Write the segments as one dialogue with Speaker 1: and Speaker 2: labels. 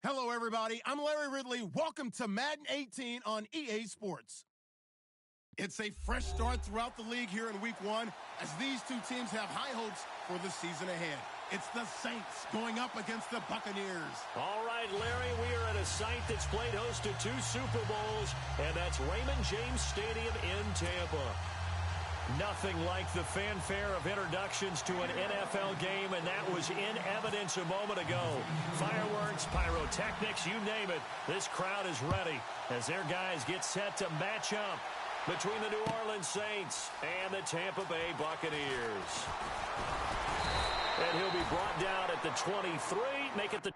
Speaker 1: Hello, everybody. I'm Larry Ridley. Welcome to Madden 18 on EA Sports. It's a fresh start throughout the league here in Week 1 as these two teams have high hopes for the season ahead. It's the Saints going up against the Buccaneers.
Speaker 2: All right, Larry, we are at a site that's played host to 2 Super Bowls, and that's Raymond James Stadium in Tampa. Nothing like the fanfare of introductions to an NFL game, and that was in evidence a moment ago. Fireworks, pyrotechnics, you name it. This crowd is ready as their guys get set to match up between the New Orleans Saints and the Tampa Bay Buccaneers. And he'll be brought down at the 23, make it the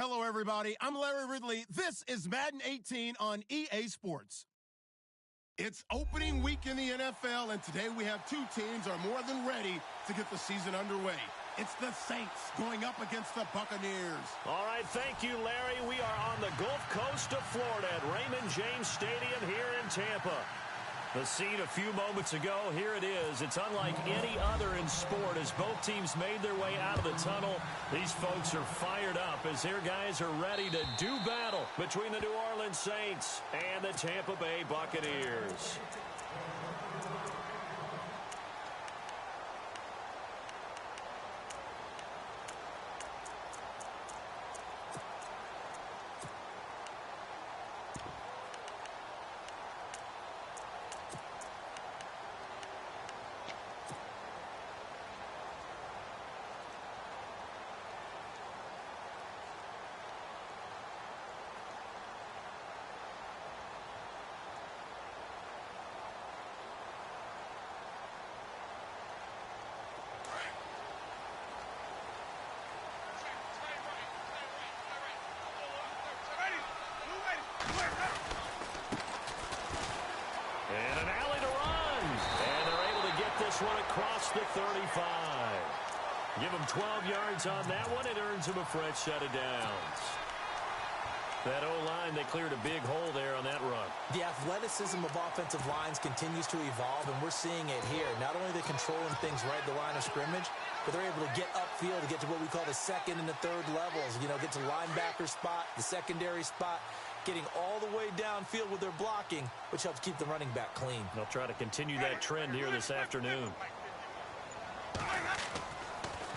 Speaker 1: Hello, everybody. I'm Larry Ridley. This is Madden 18 on EA Sports. It's opening week in the NFL, and today we have two teams are more than ready to get the season underway. It's the Saints going up against the Buccaneers.
Speaker 2: All right, thank you, Larry. We are on the Gulf Coast of Florida at Raymond James Stadium here in Tampa. The scene a few moments ago, here it is. It's unlike any other in sport as both teams made their way out of the tunnel. These folks are fired up as their guys are ready to do battle between the New Orleans Saints and the Tampa Bay Buccaneers. across the 35. Give him 12 yards on that one. It earns him a fresh set of downs. That O-line, they cleared a big hole there on that run.
Speaker 3: The athleticism of offensive lines continues to evolve, and we're seeing it here. Not only are they controlling things right at the line of scrimmage, but they're able to get upfield to get to what we call the second and the third levels. You know, get to linebacker spot, the secondary spot, getting all the way downfield with their blocking, which helps keep the running back clean.
Speaker 2: They'll try to continue that trend here this afternoon.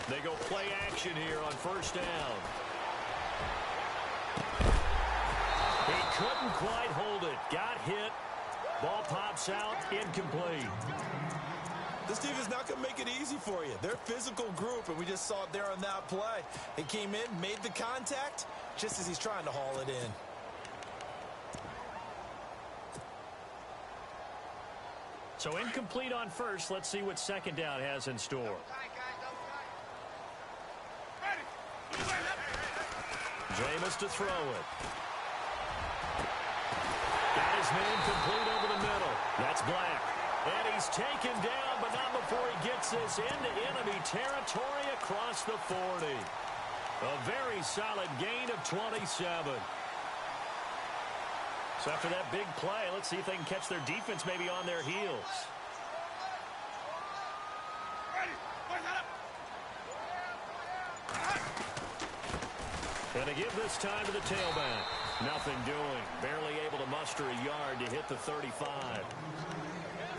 Speaker 2: They go play action here on first down. He couldn't quite hold it. Got hit. Ball pops out. Incomplete.
Speaker 3: This team is not going to make it easy for you. They're a physical group, and we just saw it there on that play. He came in, made the contact, just as he's trying to haul it in.
Speaker 2: So incomplete on first. Let's see what second down has in store. Jameis to throw it. Got his man complete over the middle. That's Black. And he's taken down, but not before he gets this into enemy territory across the 40. A very solid gain of 27. So after that big play, let's see if they can catch their defense maybe on their heels. And to give this time to the tailback. Nothing doing. Barely able to muster a yard to hit the 35.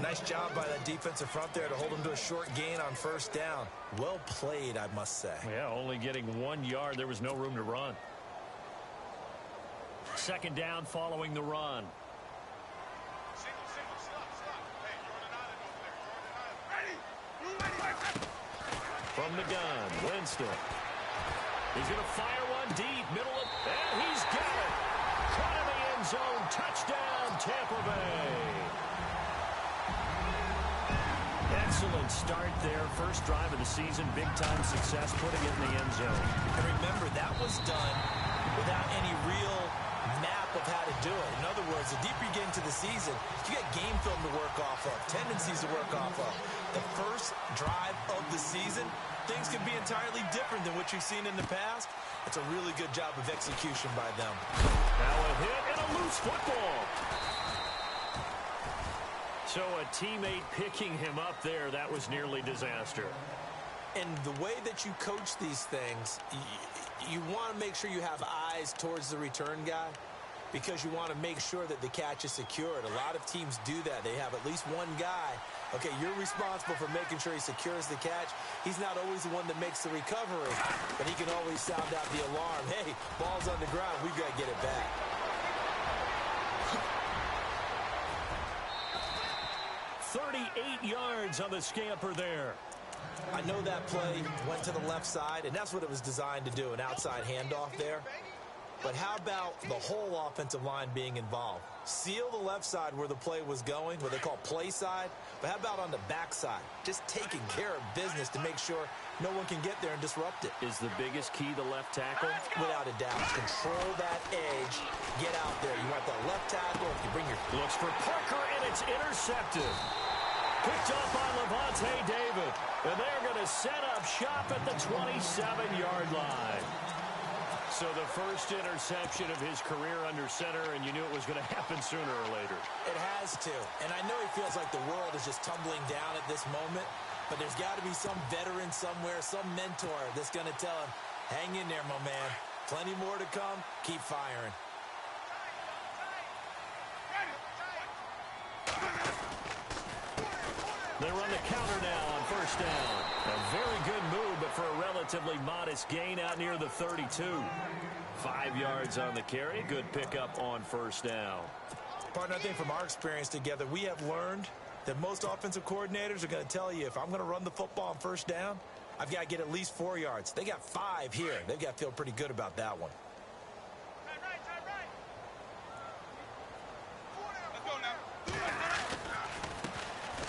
Speaker 3: Nice job by that defensive front there to hold him to a short gain on first down. Well played, I must say.
Speaker 2: Yeah, only getting 1 yard. There was no room to run. Second down following the run. From the gun, Winston. He's going to fire one deep, middle of, and he's got it. Caught in the end zone, touchdown, Tampa Bay. Excellent start there. First drive of the season, big-time success, putting it in the end zone.
Speaker 3: And remember, that was done without any real map of how to do it. In other words, the deeper you get into the season, you got game film to work off of, tendencies to work off of. The first drive of the season, things can be entirely different than what you've seen in the past. It's a really good job of execution by them.
Speaker 2: Now a hit and a loose football. So a teammate picking him up there, that was nearly disaster.
Speaker 3: And the way that you coach these things, you want to make sure you have eyes towards the return guy because you want to make sure that the catch is secured. A lot of teams do that. They have at least one guy. Okay, you're responsible for making sure he secures the catch. He's not always the one that makes the recovery, but he can always sound out the alarm. Hey, ball's on the ground. We've got to get it back.
Speaker 2: Yards on the scamper there.
Speaker 3: I know that play went to the left side, and that's what it was designed to do, an outside handoff there. But how about the whole offensive line being involved? Seal the left side where the play was going, what they call play side. But how about on the back side? Just taking care of business to make sure no one can get there and disrupt it.
Speaker 2: Is the biggest key the left tackle?
Speaker 3: Without a doubt. Control that edge. Get out there. You want that left tackle. If you bring your...
Speaker 2: Looks for Parker, and it's intercepted. Picked up by Levante David. And they're going to set up shop at the 27-yard line. So the first interception of his career under center, and you knew it was going to happen sooner or later.
Speaker 3: It has to. And I know he feels like the world is just tumbling down at this moment, but there's got to be some veteran somewhere, some mentor that's going to tell him, hang in there, my man. Plenty more to come. Keep firing.
Speaker 2: They run the counter now on first down. A very good move, but for a relatively modest gain out near the 32. 5 yards on the carry. Good pickup on first down.
Speaker 3: Partner, I think from our experience together, we have learned that most offensive coordinators are going to tell you, if I'm going to run the football on first down, I've got to get at least 4 yards. They got 5 here. They've got to feel pretty good about that one.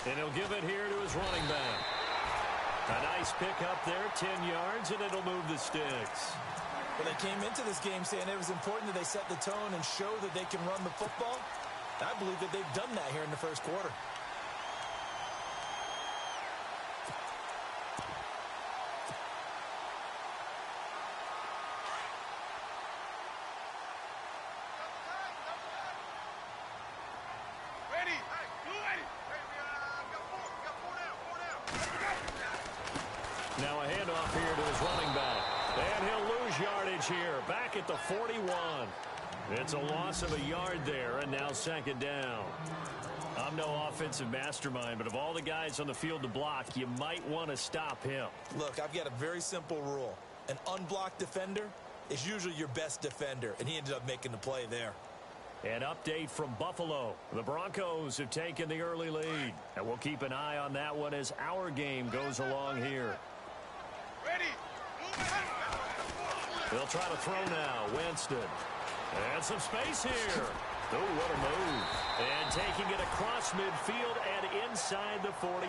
Speaker 2: And he'll give it here to his running back. A nice pickup there, 10 yards, and it'll move the sticks.
Speaker 3: Well, they came into this game saying it was important that they set the tone and show that they can run the football. I believe that they've done that here in the first quarter.
Speaker 2: Now a handoff here to his running back. And he'll lose yardage here. Back at the 41. It's a loss of a yard there, and now second down. I'm no offensive mastermind, but of all the guys on the field to block, you might want to stop him.
Speaker 3: Look, I've got a very simple rule. An unblocked defender is usually your best defender, and he ended up making the play there.
Speaker 2: An update from Buffalo. The Broncos have taken the early lead, and we'll keep an eye on that one as our game goes along here.
Speaker 4: Ready.
Speaker 2: They'll try to throw now. Winston. And some space here. Oh, what a move. And taking it across midfield and inside the 45.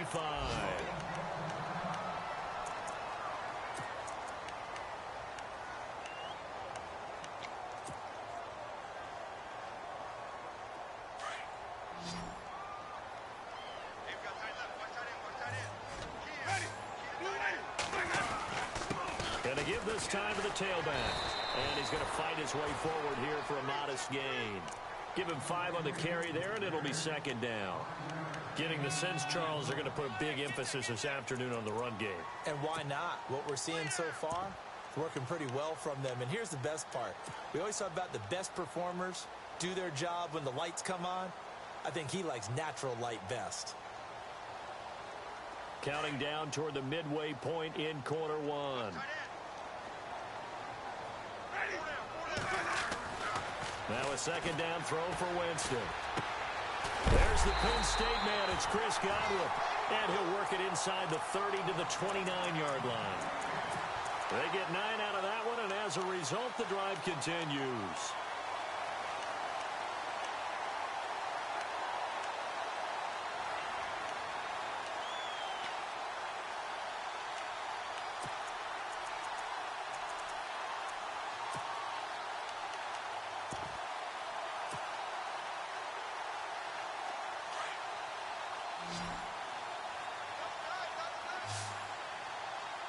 Speaker 2: Going to give this time to the tailback. And he's going to fight his way forward here for a modest gain. Give him 5 on the carry there, and it'll be second down. Getting the sense, Charles, they're going to put a big emphasis this afternoon on the run game.
Speaker 3: And why not? What we're seeing so far, working pretty well from them. And here's the best part. We always talk about the best performers do their job when the lights come on. I think he likes natural light best.
Speaker 2: Counting down toward the midway point in quarter one. Now a second down throw for Winston. There's the Penn State man. It's Chris Godwin. And he'll work it inside the 30 to the 29-yard line. They get 9 out of that one, and as a result, the drive continues.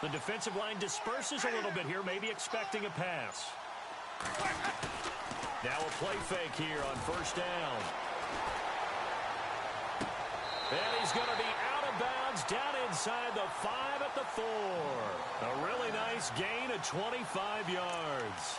Speaker 2: The defensive line disperses a little bit here, maybe expecting a pass. Now a play fake here on first down. And he's going to be out of bounds down inside the 5 at the 4. A really nice gain of 25 yards.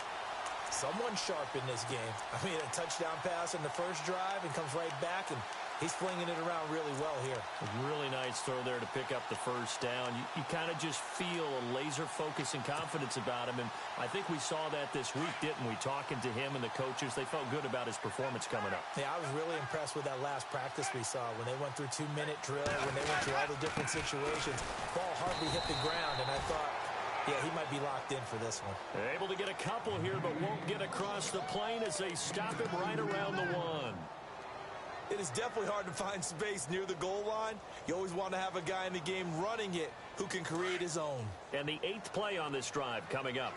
Speaker 3: Someone sharp in this game. I mean, a touchdown pass in the first drive and comes right back, and he's flinging it around really well here.
Speaker 2: A really nice throw there to pick up the first down. You kind of just feel a laser focus and confidence about him, and I think we saw that this week, didn't we? Talking to him and the coaches, they felt good about his performance coming up.
Speaker 3: Yeah, I was really impressed with that last practice we saw when they went through 2-minute drill, when they went through all the different situations. Ball hardly hit the ground, and I thought, yeah, he might be locked in for this one.
Speaker 2: They're able to get a couple here, but won't get across the plane as they stop him right around the 1.
Speaker 3: It is definitely hard to find space near the goal line. You always want to have a guy in the game running it who can create his own.
Speaker 2: And the 8th play on this drive coming up.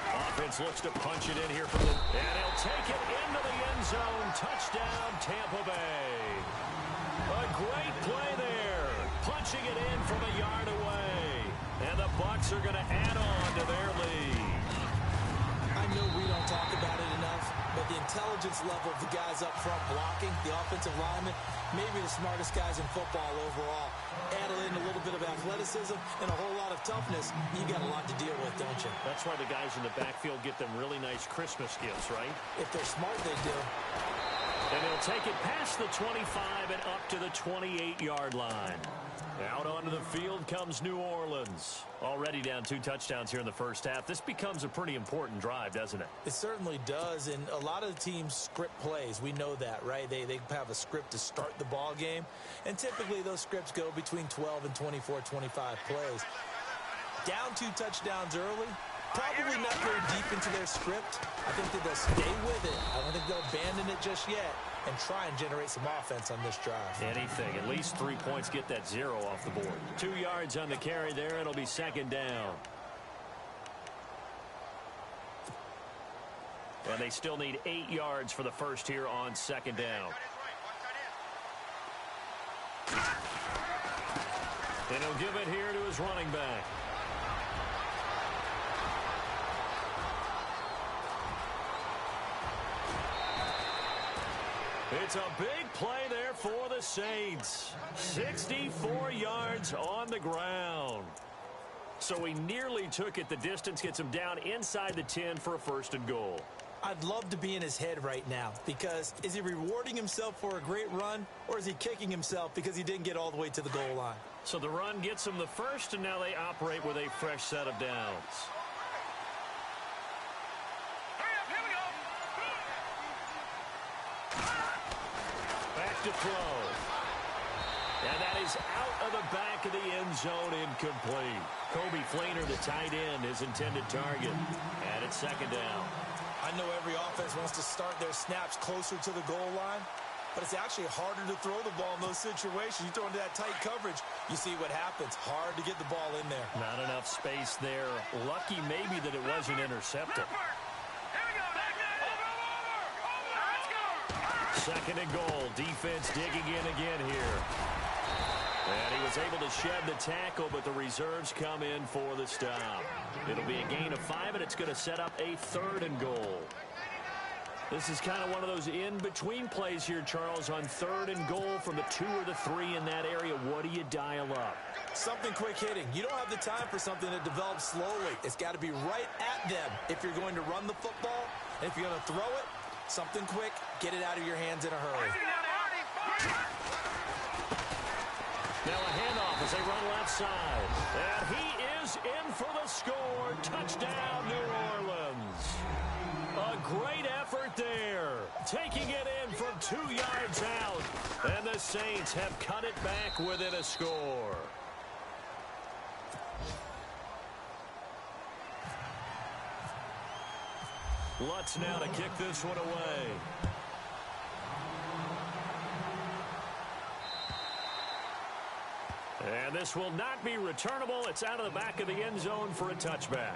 Speaker 2: Offense looks to punch it in here from the... And he'll take it into the end zone. Touchdown, Tampa Bay. A great play there. Punching it in from a yard away. And the Bucs are going to add on to their lead.
Speaker 3: I know we don't talk about it enough, but the intelligence level of the guys up front blocking, the offensive linemen, maybe the smartest guys in football overall. Add in a little bit of athleticism and a whole lot of toughness, you got a lot to deal with, don't you?
Speaker 2: That's why the guys in the backfield get them really nice Christmas gifts, right?
Speaker 3: If they're smart, they do.
Speaker 2: And he'll take it past the 25 and up to the 28-yard line. Out onto the field comes New Orleans. Already down 2 touchdowns here in the first half. This becomes a pretty important drive, doesn't it?
Speaker 3: It certainly does, and a lot of the teams script plays. We know that, right? They have a script to start the ball game, and typically those scripts go between 12 and 24, 25 plays. Down 2 touchdowns early, probably not going deep into their script. I think that they'll stay with it. I don't think they'll abandon it just yet and try and generate some offense on this drive.
Speaker 2: Anything. At least 3 points, get that 0 off the board. 2 yards on the carry there. It'll be second down. And they still need 8 yards for the first here on second down. And he'll give it here to his running back. It's a big play there for the the Saints. 64 yards on the ground. So he nearly took it the distance, gets him down inside the 10 for a 1st and goal.
Speaker 3: I'd love to be in his head right now, because is he rewarding himself for a great run, or is he kicking himself because he didn't get all the way to the goal line?
Speaker 2: So the run gets him the 1st, and now they operate with a fresh set of downs. Back to throw. And that is out of the back of the end zone, incomplete. Kobe Fleener, the tight end, his intended target. And it's 2nd down.
Speaker 3: I know every offense wants to start their snaps closer to the goal line, but it's actually harder to throw the ball in those situations. You throw into that tight coverage, you see what happens. Hard to get the ball in there.
Speaker 2: Not enough space there. Lucky maybe that it wasn't intercepted. 2nd and goal. Defense digging in again here. And he was able to shed the tackle, but the reserves come in for the stop. It'll be a gain of 5, and it's going to set up a 3rd and goal. This is kind of one of those in-between plays here, Charles, on 3rd and goal from the 2 or the 3 in that area. What do you dial up?
Speaker 3: Something quick hitting. You don't have the time for something that develops slowly. It's got to be right at them if you're going to run the football. And if you're going to throw it, something quick, get it out of your hands in a hurry.
Speaker 2: Now a handoff as they run left side. And he is in for the score. Touchdown, New Orleans. A great effort there. Taking it in from 2 yards out. And the Saints have cut it back within a score. Lutz now to kick this one away. And this will not be returnable. It's out of the back of the end zone for a touchback.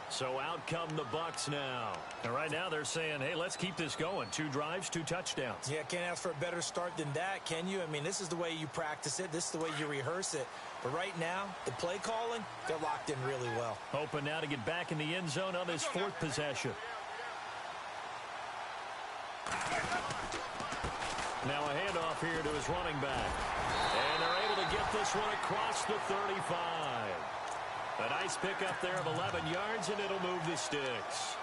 Speaker 2: So out come the Bucs now. And right now they're saying, hey, let's keep this going. 2 drives, 2 touchdowns.
Speaker 3: Yeah, can't ask for a better start than that, can you? I mean, this is the way you practice it. This is the way you rehearse it. But right now, the play calling, they're locked in really well.
Speaker 2: Hoping now to get back in the end zone on this 4th possession. Now a handoff here to his running back. And they're able to get this one across the 35. A nice pickup there of 11 yards, and it'll move the sticks.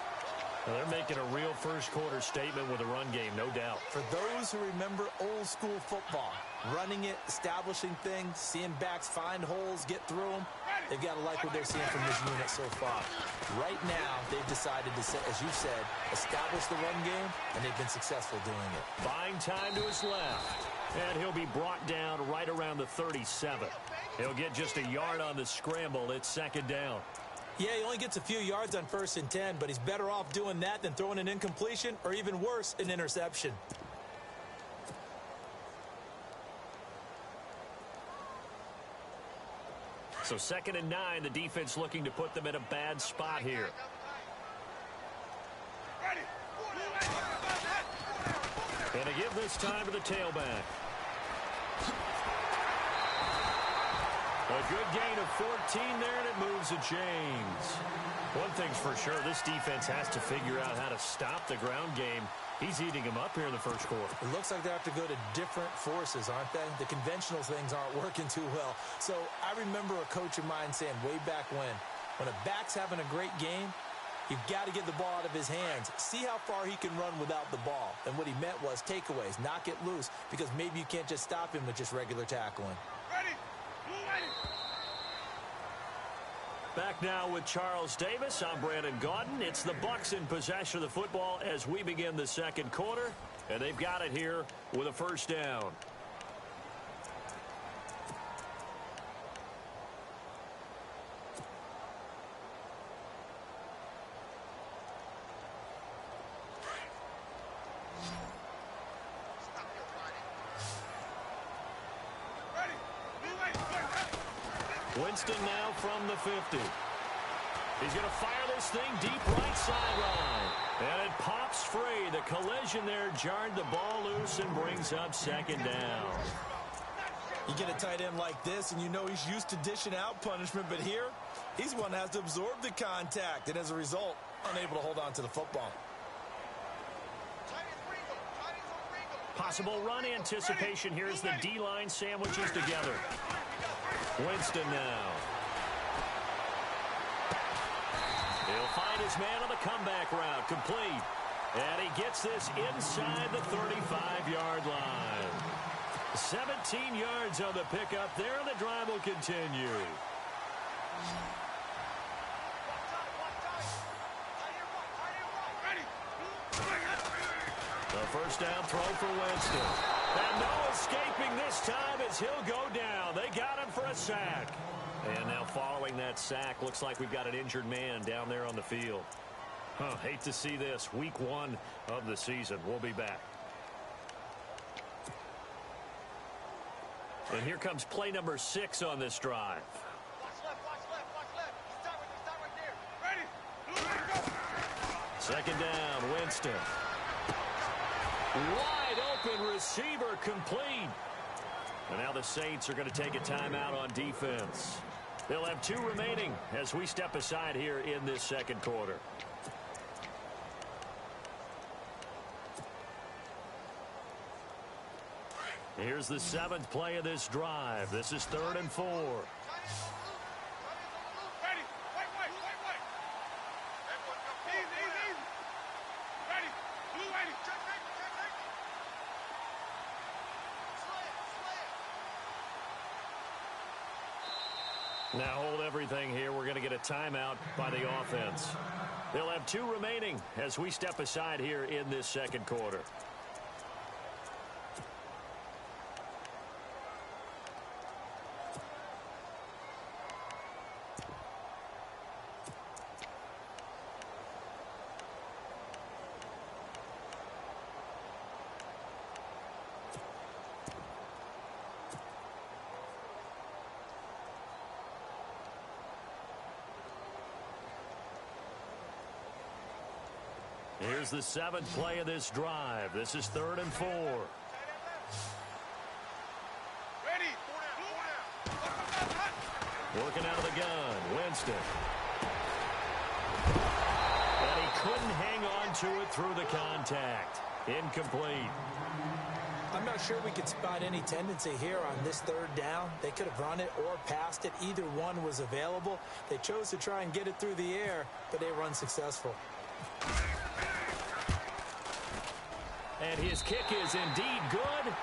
Speaker 2: Well, they're making a real first-quarter statement with a run game, no doubt.
Speaker 3: For those who remember old-school football, running it, establishing things, seeing backs find holes, get through them, they've got to like what they're seeing from this unit so far. Right now, they've decided to, as you said, establish the run game, and they've been successful doing it.
Speaker 2: Buying time to his left. And he'll be brought down right around the 37. He'll get just a yard on the scramble. It's 2nd down.
Speaker 3: Yeah, he only gets a few yards on 1st and 10, but he's better off doing that than throwing an incompletion or even worse, an interception.
Speaker 2: So 2nd and 9, the defense looking to put them in a bad spot here. And to give this time to the tailback. A good gain of 14 there, and it moves the chains. One thing's for sure, this defense has to figure out how to stop the ground game. He's eating them up here in the 1st quarter.
Speaker 3: It looks like they have to go to different forces, aren't they? The conventional things aren't working too well. So I remember a coach of mine saying way back when a back's having a great game, you've got to get the ball out of his hands. See how far he can run without the ball. And what he meant was takeaways, knock it loose, because maybe you can't just stop him with just regular tackling.
Speaker 2: Back now with Charles Davis. I'm Brandon Gaudin. It's the Bucs in possession of the football as we begin the 2nd quarter. And they've got it here with a 1st down. Winston now from the 50. He's going to fire this thing deep right sideline. And it pops free. The collision there jarred the ball loose and brings up 2nd down.
Speaker 3: You get a tight end like this, and you know he's used to dishing out punishment, but here, he's one that has to absorb the contact, and as a result, unable to hold on to the football.
Speaker 2: Possible run anticipation here as the D-line sandwiches together. Winston now. He'll find his man on the comeback route, complete. And he gets this inside the 35-yard line. 17 yards on the pickup there, and the drive will continue. The first down throw for Winston. And no escaping this time as he'll go down. They got him for a sack. And now following that sack, looks like we've got an injured man down there on the field. Hate to see this. Week 1 of the season. We'll be back. And here comes play number 6 on this drive.
Speaker 4: Watch left, watch left, watch left. Start right there. Ready?
Speaker 2: Second down, Winston. Wide open receiver, complete. And now the Saints are going to take a timeout on defense. They'll have 2 remaining as we step aside here in this second quarter. Here's the 7th play of this drive. This is 3rd and 4.
Speaker 4: Ready? Wait. Everyone go. Easy. Ready? Blue ready. Check.
Speaker 2: Now hold everything here. We're going to get a timeout by the offense. They'll have 2 remaining as we step aside here in this second quarter. Here's the 7th play of this drive. This is 3rd and 4.
Speaker 4: Ready?
Speaker 2: Working out of the gun, Winston. And he couldn't hang on to it through the contact. Incomplete.
Speaker 3: I'm not sure we could spot any tendency here on this 3rd down. They could have run it or passed it. Either one was available. They chose to try and get it through the air, but they were unsuccessful.
Speaker 2: And his kick is indeed good.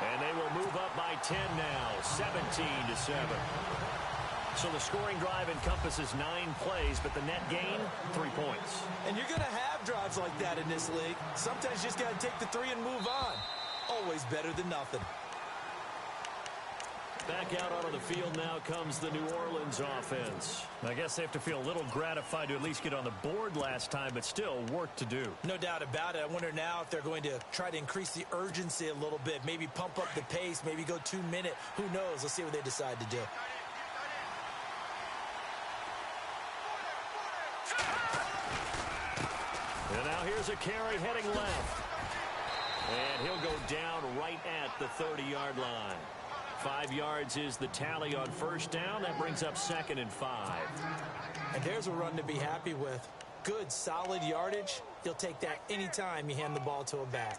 Speaker 2: And they will move up by 10 now, 17-7. So the scoring drive encompasses 9 plays, but the net gain, 3 points.
Speaker 3: And you're going to have drives like that in this league. Sometimes you just got to take the 3 and move on. Always better than nothing.
Speaker 2: Back out onto the field now comes the New Orleans offense. I guess they have to feel a little gratified to at least get on the board last time, but still work to do.
Speaker 3: No doubt about it. I wonder now if they're going to try to increase the urgency a little bit, maybe pump up the pace, maybe go 2-minute. Who knows? Let's see what they decide to do.
Speaker 2: And now here's a carry heading left. And he'll go down right at the 30-yard line. 5 yards is the tally on first down. That brings up 2nd and 5.
Speaker 3: And there's a run to be happy with. Good, solid yardage. You'll take that anytime you hand the ball to a back.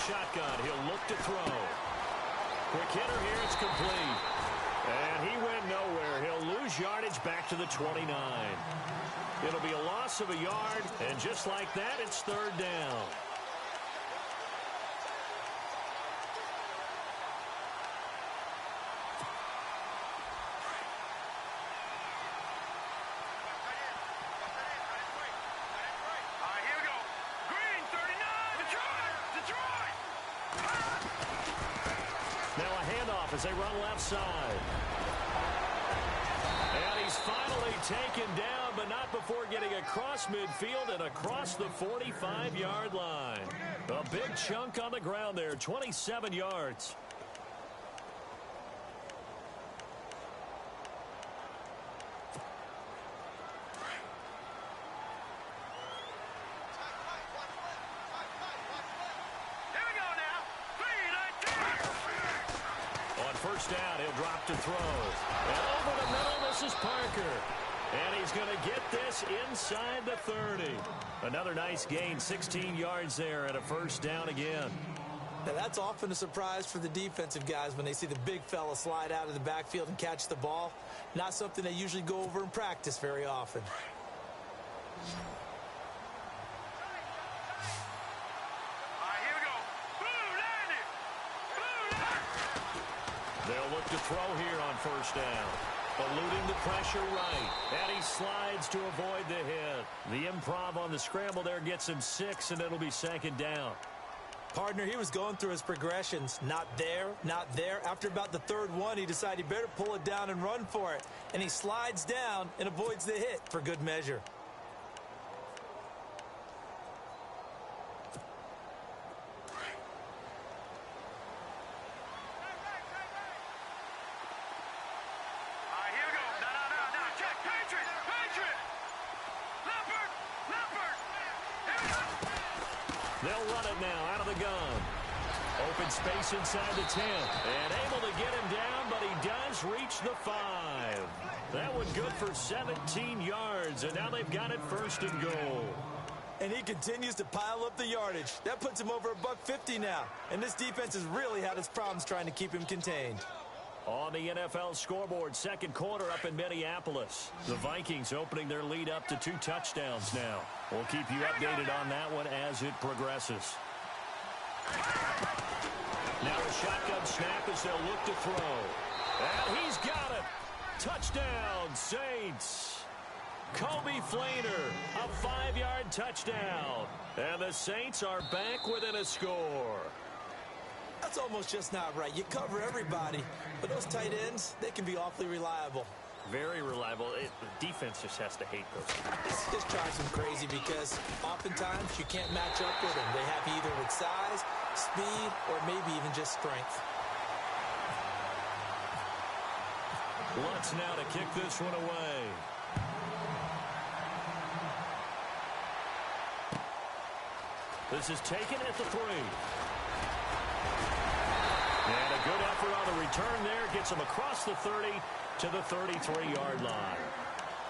Speaker 2: Shotgun. He'll look to throw. Quick hitter here. It's complete. And he went nowhere. He'll lose yardage back to the 29. It'll be a loss of a yard. And just like that, it's 3rd down. As they run left side. And he's finally taken down, but not before getting across midfield and across the 45-yard line. A big chunk on the ground there, 27 yards. first down. He'll drop to throw. And over the middle, this is Parker. And he's going to get this inside the 30. Another nice gain, 16 yards there, and a first down again.
Speaker 3: Now, that's often a surprise for the defensive guys when they see the big fella slide out of the backfield and catch the ball. Not something they usually go over in practice very often.
Speaker 2: They'll look to throw here on first down. Eluding the pressure right. And he slides to avoid the hit. The improv on the scramble there gets him 6, and it'll be second down.
Speaker 3: Partner, he was going through his progressions. Not there, not there. After about the third one, he decided he better pull it down and run for it. And he slides down and avoids the hit for good measure.
Speaker 2: They'll run it now out of the gun. Open space inside the 10. And able to get him down, but he does reach the 5. That one good for 17 yards, and now they've got it first and goal.
Speaker 3: And he continues to pile up the yardage. That puts him over $150 now. And this defense has really had its problems trying to keep him contained.
Speaker 2: On the NFL scoreboard, second quarter up in Minneapolis. The Vikings opening their lead up to 2 touchdowns now. We'll keep you updated on that one as it progresses. Now a shotgun snap as they'll look to throw. And he's got it. Touchdown, Saints. Kobe Flainer, a 5-yard touchdown. And the Saints are back within a score.
Speaker 3: That's almost just not right. You cover everybody, but those tight ends, they can be awfully reliable.
Speaker 2: Very reliable. The defense just has to hate those.
Speaker 3: This just drives them crazy because oftentimes you can't match up with them. They have you either with size, speed, or maybe even just strength.
Speaker 2: Lutz now to kick this one away. This is taken at the 3. And a good effort on the return there. Gets him across the 30 to the 33-yard line.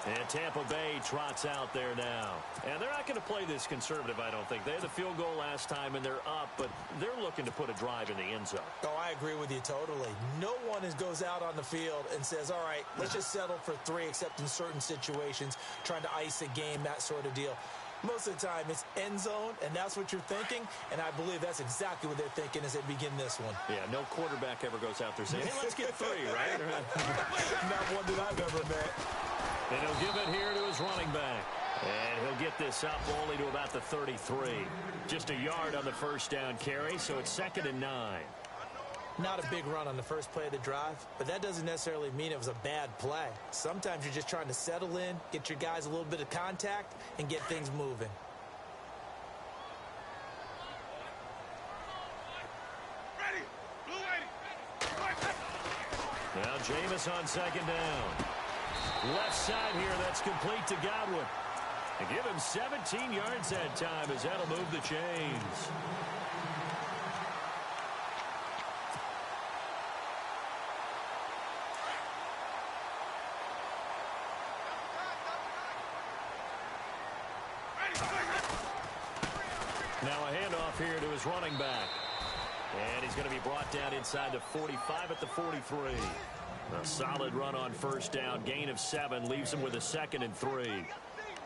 Speaker 2: And Tampa Bay trots out there now. And they're not going to play this conservative, I don't think. They had the field goal last time, and they're up, but they're looking to put a drive in the end zone.
Speaker 3: Oh, I agree with you totally. No one goes out on the field and says, all right, let's just settle for 3, except in certain situations, trying to ice a game, that sort of deal. Most of the time, it's end zone, and that's what you're thinking, and I believe that's exactly what they're thinking as they begin this one.
Speaker 2: Yeah, no quarterback ever goes out there saying, hey, let's get 3, right?
Speaker 3: Not one that I've ever met.
Speaker 2: And he'll give it here to his running back. And he'll get this up only to about the 33. Just a yard on the first down carry, so it's 2nd and 9.
Speaker 3: Not a big run on the first play of the drive, but that doesn't necessarily mean it was a bad play. Sometimes you're just trying to settle in, get your guys a little bit of contact, and get things moving.
Speaker 4: Ready. Blue 80.
Speaker 2: Now Jameis on 2nd down. Left side here, that's complete to Godwin. And give him 17 yards that time as that'll move the chains. Now a handoff here to his running back. And he's going to be brought down inside the 45 at the 43. A solid run on first down. Gain of 7 leaves him with a 2nd and 3.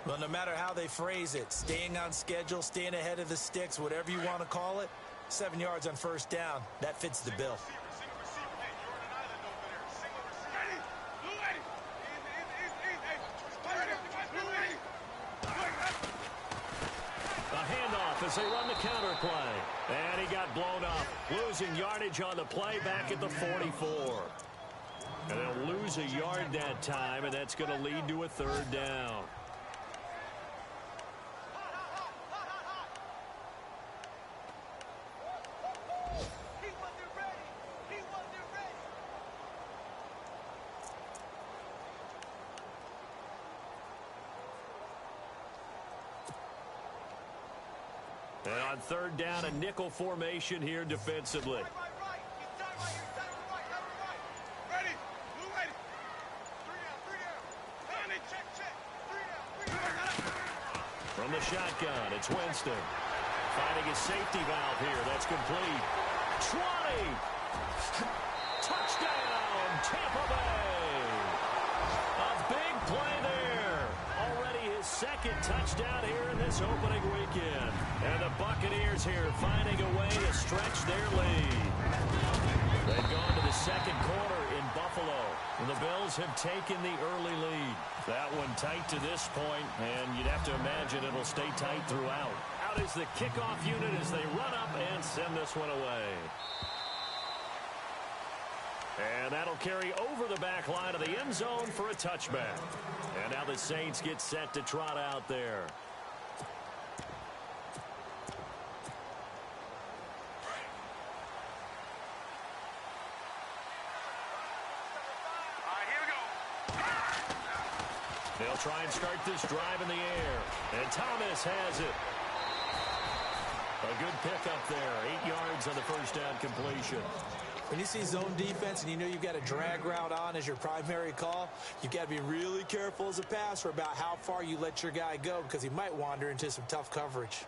Speaker 3: Well, no matter how they phrase it, staying on schedule, staying ahead of the sticks, whatever you want to call it, 7 yards on first down, that fits the bill.
Speaker 2: As they run the counter play. And he got blown up. Losing yardage on the play back at the 44. And they'll lose a yard that time, and that's going to lead to a 3rd down. And on 3rd down, a nickel formation here defensively. shotgun. It's Winston. Finding his safety valve here. That's complete. 20. Touchdown, Tampa Bay. A big play there. Already his second touchdown here in this opening weekend. And the Buccaneers here finding a way to stretch their lead. They've gone to the second quarter in Buffalo. And the Bills have taken the early lead. That one tight to this point, and you'd have to imagine it'll stay tight throughout. Out is the kickoff unit as they run up and send this one away. And that'll carry over the back line of the end zone for a touchback. And now the Saints get set to trot out there. They'll try and start this drive in the air. And Thomas has it. A good pickup there. 8 yards on the first down completion.
Speaker 3: When you see zone defense and you know you've got a drag route on as your primary call, you've got to be really careful as a passer about how far you let your guy go because he might wander into some tough coverage.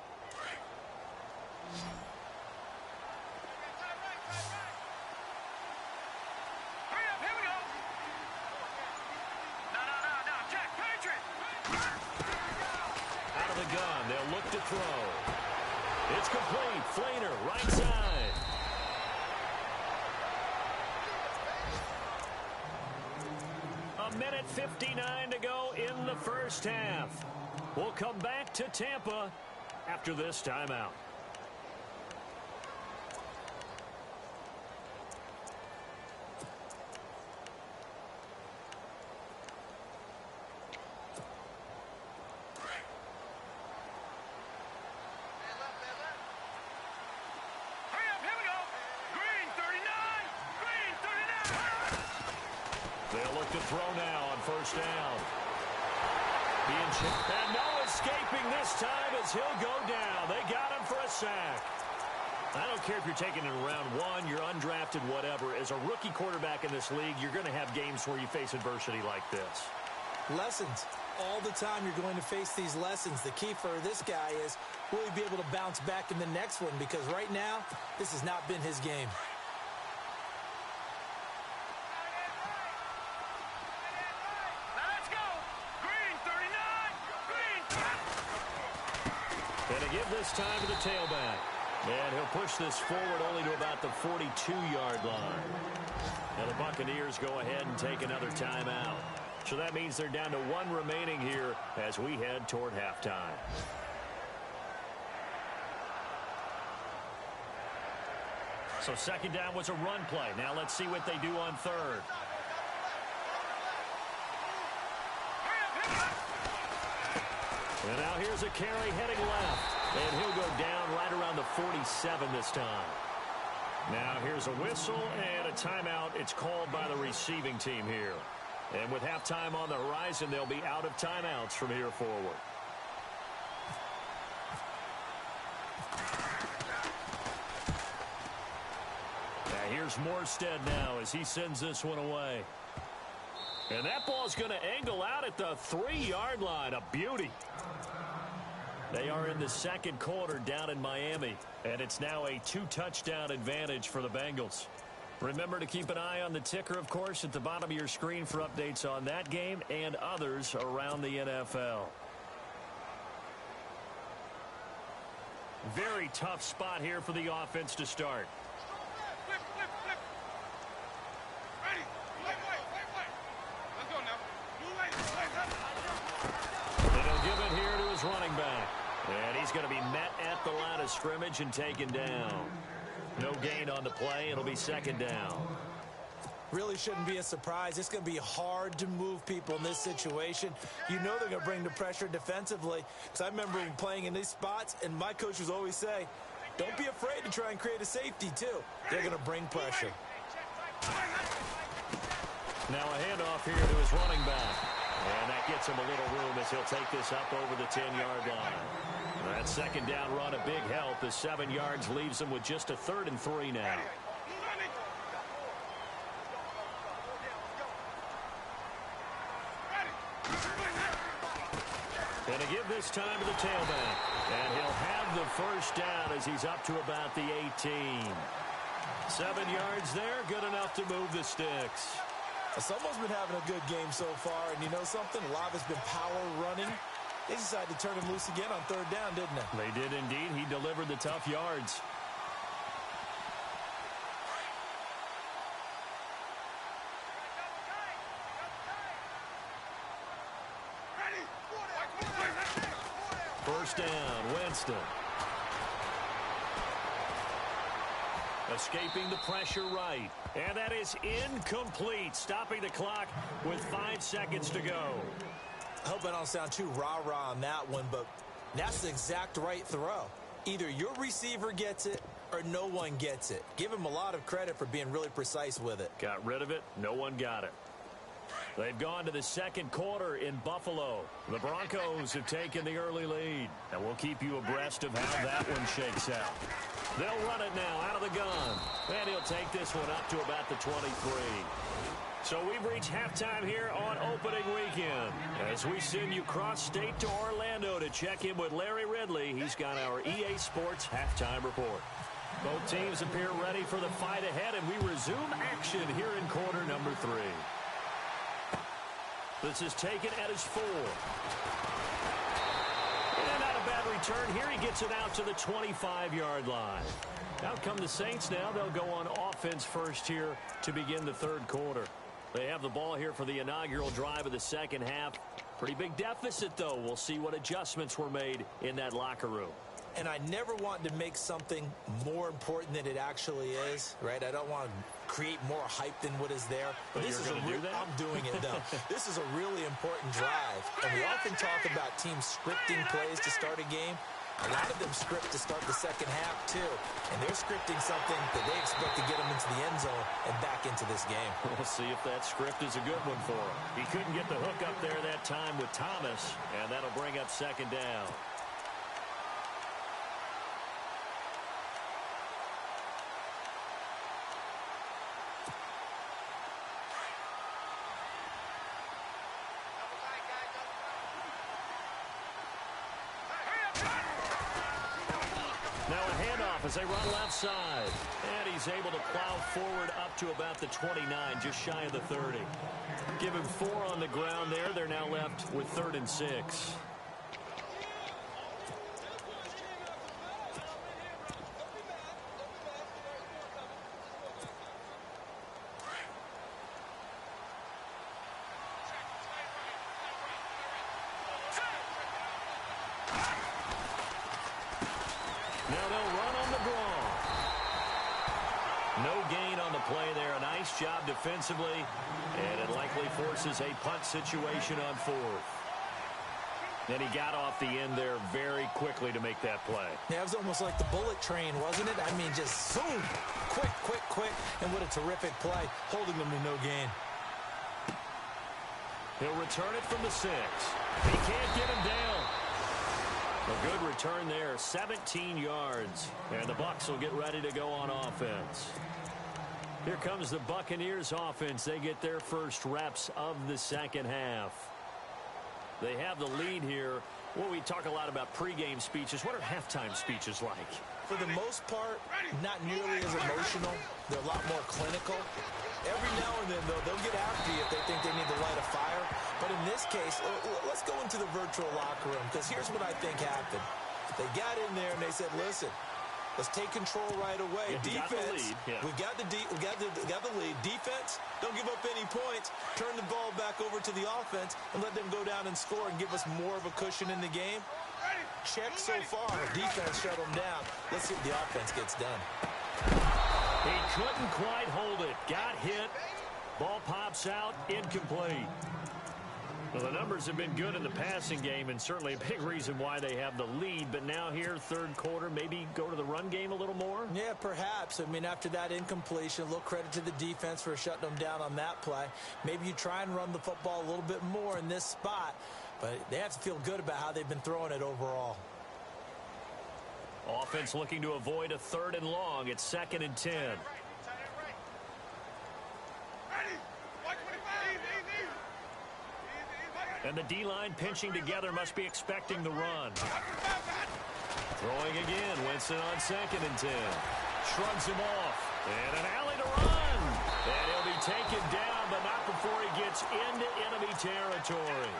Speaker 2: Out of the gun, they'll look to throw. It's complete. Flainer, right side. A minute 59 to go in the first half. We'll come back to Tampa after this timeout. They'll look to throw now on first down. And no escaping this time as he'll go down. They got him for a sack. I don't care if you're taking it in round one, you're undrafted, whatever. As a rookie quarterback in this league, you're going to have games where you face adversity like this.
Speaker 3: Lessons. All the time you're going to face these lessons. The key for this guy is, will he be able to bounce back in the next one? Because right now, this has not been his game.
Speaker 2: Gonna give this time to the tailback. And he'll push this forward only to about the 42-yard line. Now the Buccaneers go ahead and take another timeout. So that means they're down to one remaining here as we head toward halftime. So second down was a run play. Now let's see what they do on third. And now here's a carry heading left. And he'll go down right around the 47 this time. Now here's a whistle and a timeout. It's called by the receiving team here. And with halftime on the horizon, they'll be out of timeouts from here forward. Now here's Morstead now as he sends this one away. And that ball's going to angle out at the 3-yard line. A beauty. They are in the second quarter down in Miami. And it's now a 2-touchdown advantage for the Bengals. Remember to keep an eye on the ticker, of course, at the bottom of your screen for updates on that game and others around the NFL. Very tough spot here for the offense to start.
Speaker 4: Flip. Ready. Wait. Let's go now.
Speaker 2: And he'll give it here to his running back. And he's going to be met at the line of scrimmage and taken down. No gain on the play. It'll be second down.
Speaker 3: Really shouldn't be a surprise. It's going to be hard to move people in this situation. You know they're going to bring the pressure defensively. Because I remember playing in these spots, and my coach would always say, don't be afraid to try and create a safety, too. They're going to bring pressure.
Speaker 2: Now a handoff here to his running back. And that gets him a little room as he'll take this up over the 10-yard line. That second down run, a big help. The 7 yards leaves him with just a 3rd and 3 now. Going to give give this time to the tailback. And he'll have the first down as he's up to about the 18. 7 yards there, good enough to move the sticks.
Speaker 3: Someone's been having a good game so far, and you know something? A lot of it's been power running. They decided to turn him loose again on third down, didn't they?
Speaker 2: They did indeed. He delivered the tough yards. First down, Winston. Escaping the pressure right. And that is incomplete. Stopping the clock with 5 seconds to go.
Speaker 3: I hope I don't sound too rah-rah on that one, but that's the exact right throw. Either your receiver gets it or no one gets it. Give him a lot of credit for being really precise with it.
Speaker 2: Got rid of it. No one got it. They've gone to the second quarter in Buffalo. The Broncos have taken the early lead. And we'll keep you abreast of how that one shakes out. They'll run it now out of the gun. And he'll take this one up to about the 23. So we've reached halftime here on opening weekend. As we send you cross-state to Orlando to check in with Larry Ridley. He's got our EA Sports halftime report. Both teams appear ready for the fight ahead, and we resume action here in quarter number 3. This is taken at his 4. And not a bad return here. He gets it out to the 25-yard line. Out come the Saints now. They'll go on offense first here to begin the third quarter. They have the ball here for the inaugural drive of the second half. Pretty big deficit, though. We'll see what adjustments were made in that locker room.
Speaker 3: And I never want to make something more important than it actually is, right? I don't want to create more hype than what is there.
Speaker 2: But this is
Speaker 3: I'm doing it, though. This is a really important drive. And we often talk about teams scripting plays to start a game. A lot of them script to start the second half, too. And they're scripting something that they expect to get them into the end zone and back into this game.
Speaker 2: We'll see if that script is a good one for him. He couldn't get the hook up there that time with Thomas, and that'll bring up second down. Now a handoff as they run left side. And he's able to plow forward up to about the 29, just shy of the 30. Give him 4 on the ground there. They're now left with 3rd and 6. Now they'll run on the draw. No gain on the play there. A nice job defensively. And it likely forces a punt situation on 4th. And he got off the end there very quickly to make that play.
Speaker 3: Yeah, it was almost like the bullet train, wasn't it? I mean, just zoom. Quick, quick, quick. And what a terrific play, holding them to no gain.
Speaker 2: He'll return it from the 6. He can't get him down. A good return there, 17 yards. And the Bucs will get ready to go on offense. Here comes the Buccaneers offense. They get their first reps of the second half. They have the lead here. Well, we talk a lot about pregame speeches. What are halftime speeches like?
Speaker 3: For the most part, not nearly as emotional. They're a lot more clinical. Every now and then, though, they'll get after you if they think they need to light a fire. But in this case, let's go into the virtual locker room, because here's what I think happened. They got in there and they said, listen, let's take control right away.
Speaker 2: Yeah,
Speaker 3: Defense,
Speaker 2: we
Speaker 3: got the lead. Defense, don't give up any points. Turn the ball back over to the offense and let them go down and score and give us more of a cushion in the game. Check so far. Defense shut them down. Let's see if the offense gets done.
Speaker 2: He couldn't quite hold it. Got hit. Ball pops out. Incomplete. Well, the numbers have been good in the passing game, and certainly a big reason why they have the lead. But now here, third quarter, maybe go to the run game a little more?
Speaker 3: Yeah, perhaps. I mean, after that incompletion, a little credit to the defense for shutting them down on that play. Maybe you try and run the football a little bit more in this spot. But they have to feel good about how they've been throwing it overall.
Speaker 2: Offense looking to avoid a 3rd and long. It's 2nd and 10. And the D-line pinching together must be expecting the run. Throwing again. Winston on 2nd and 10. Shrugs him off. And an alley to run. And he'll be taken down, but not before he gets into enemy territory.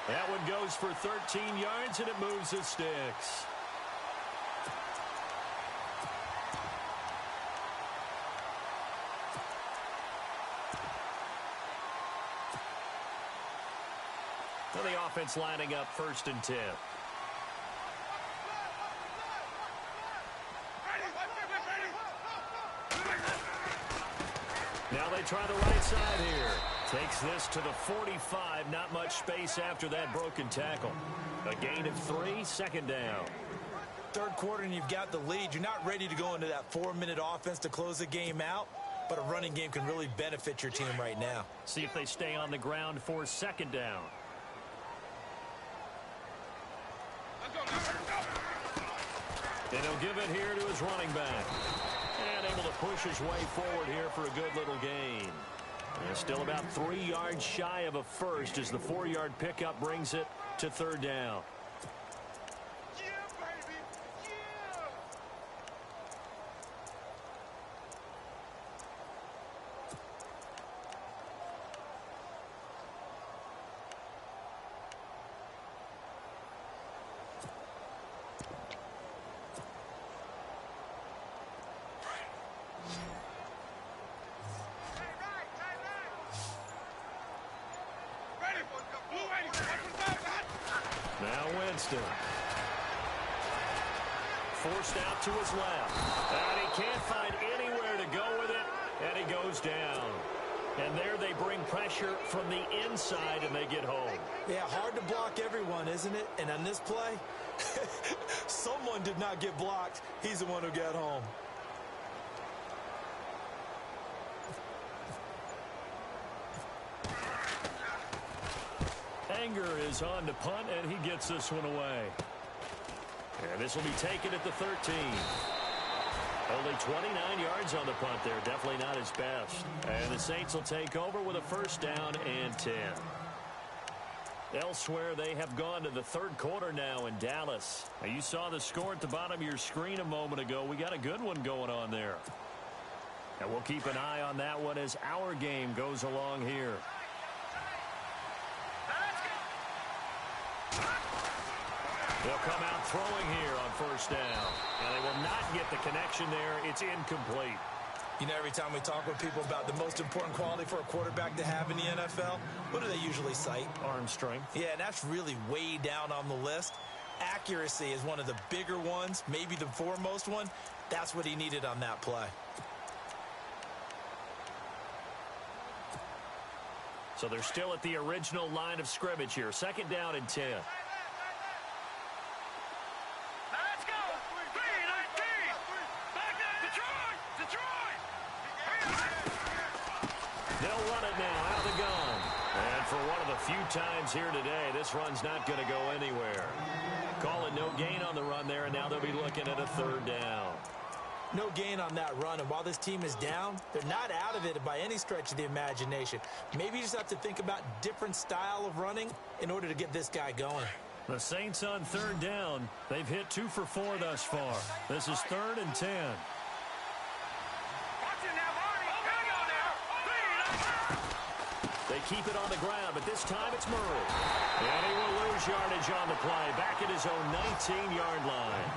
Speaker 2: That one goes for 13 yards, and it moves the sticks. And the offense lining up 1st and 10. Now they try the right side here. Takes this to the 45. Not much space after that broken tackle. A gain of 3, 2nd down.
Speaker 3: 3rd quarter and you've got the lead. You're not ready to go into that 4-minute offense to close the game out, but a running game can really benefit your team right now.
Speaker 2: See if they stay on the ground for 2nd down. And he'll give it here to his running back. And able to push his way forward here for a good little gain. And still about 3 yards shy of a first as the 4-yard pickup brings it to 3rd down.
Speaker 4: Yeah, baby. Yeah.
Speaker 2: Now Winston. Forced out to his left. And he can't find anywhere to go with it. And he goes down. And there they bring pressure from the inside and they get home.
Speaker 3: Yeah, hard to block everyone, isn't it? And on this play, someone did not get blocked. He's the one who got home.
Speaker 2: Anger is on to punt, and he gets this one away. And this will be taken at the 13. Only 29 yards on the punt there. Definitely not his best. And the Saints will take over with a 1st down and 10. Elsewhere, they have gone to the 3rd quarter now in Dallas. Now, you saw the score at the bottom of your screen a moment ago. We got a good one going on there. And we'll keep an eye on that one as our game goes along here. They'll come out throwing here on 1st down. And they will not get the connection there. It's incomplete.
Speaker 3: You know, every time we talk with people about the most important quality for a quarterback to have in the NFL, what do they usually cite?
Speaker 2: Arm strength.
Speaker 3: Yeah, and that's really way down on the list. Accuracy is one of the bigger ones, maybe the foremost one. That's what he needed on that play.
Speaker 2: So they're still at the original line of scrimmage here. 2nd down and 10. They'll run it now out of the gun. And for one of the few times here today, this run's not going to go anywhere. Call it no gain on the run there, and now they'll be looking at a 3rd down.
Speaker 3: No gain on that run, and while this team is down, they're not out of it by any stretch of the imagination. Maybe you just have to think about different style of running in order to get this guy going.
Speaker 2: The Saints on 3rd down. They've hit 2 for 4 thus far. This is 3rd and 10. They keep it on the ground, but this time it's Murray. And he will lose yardage on the play, back at his own 19-yard line.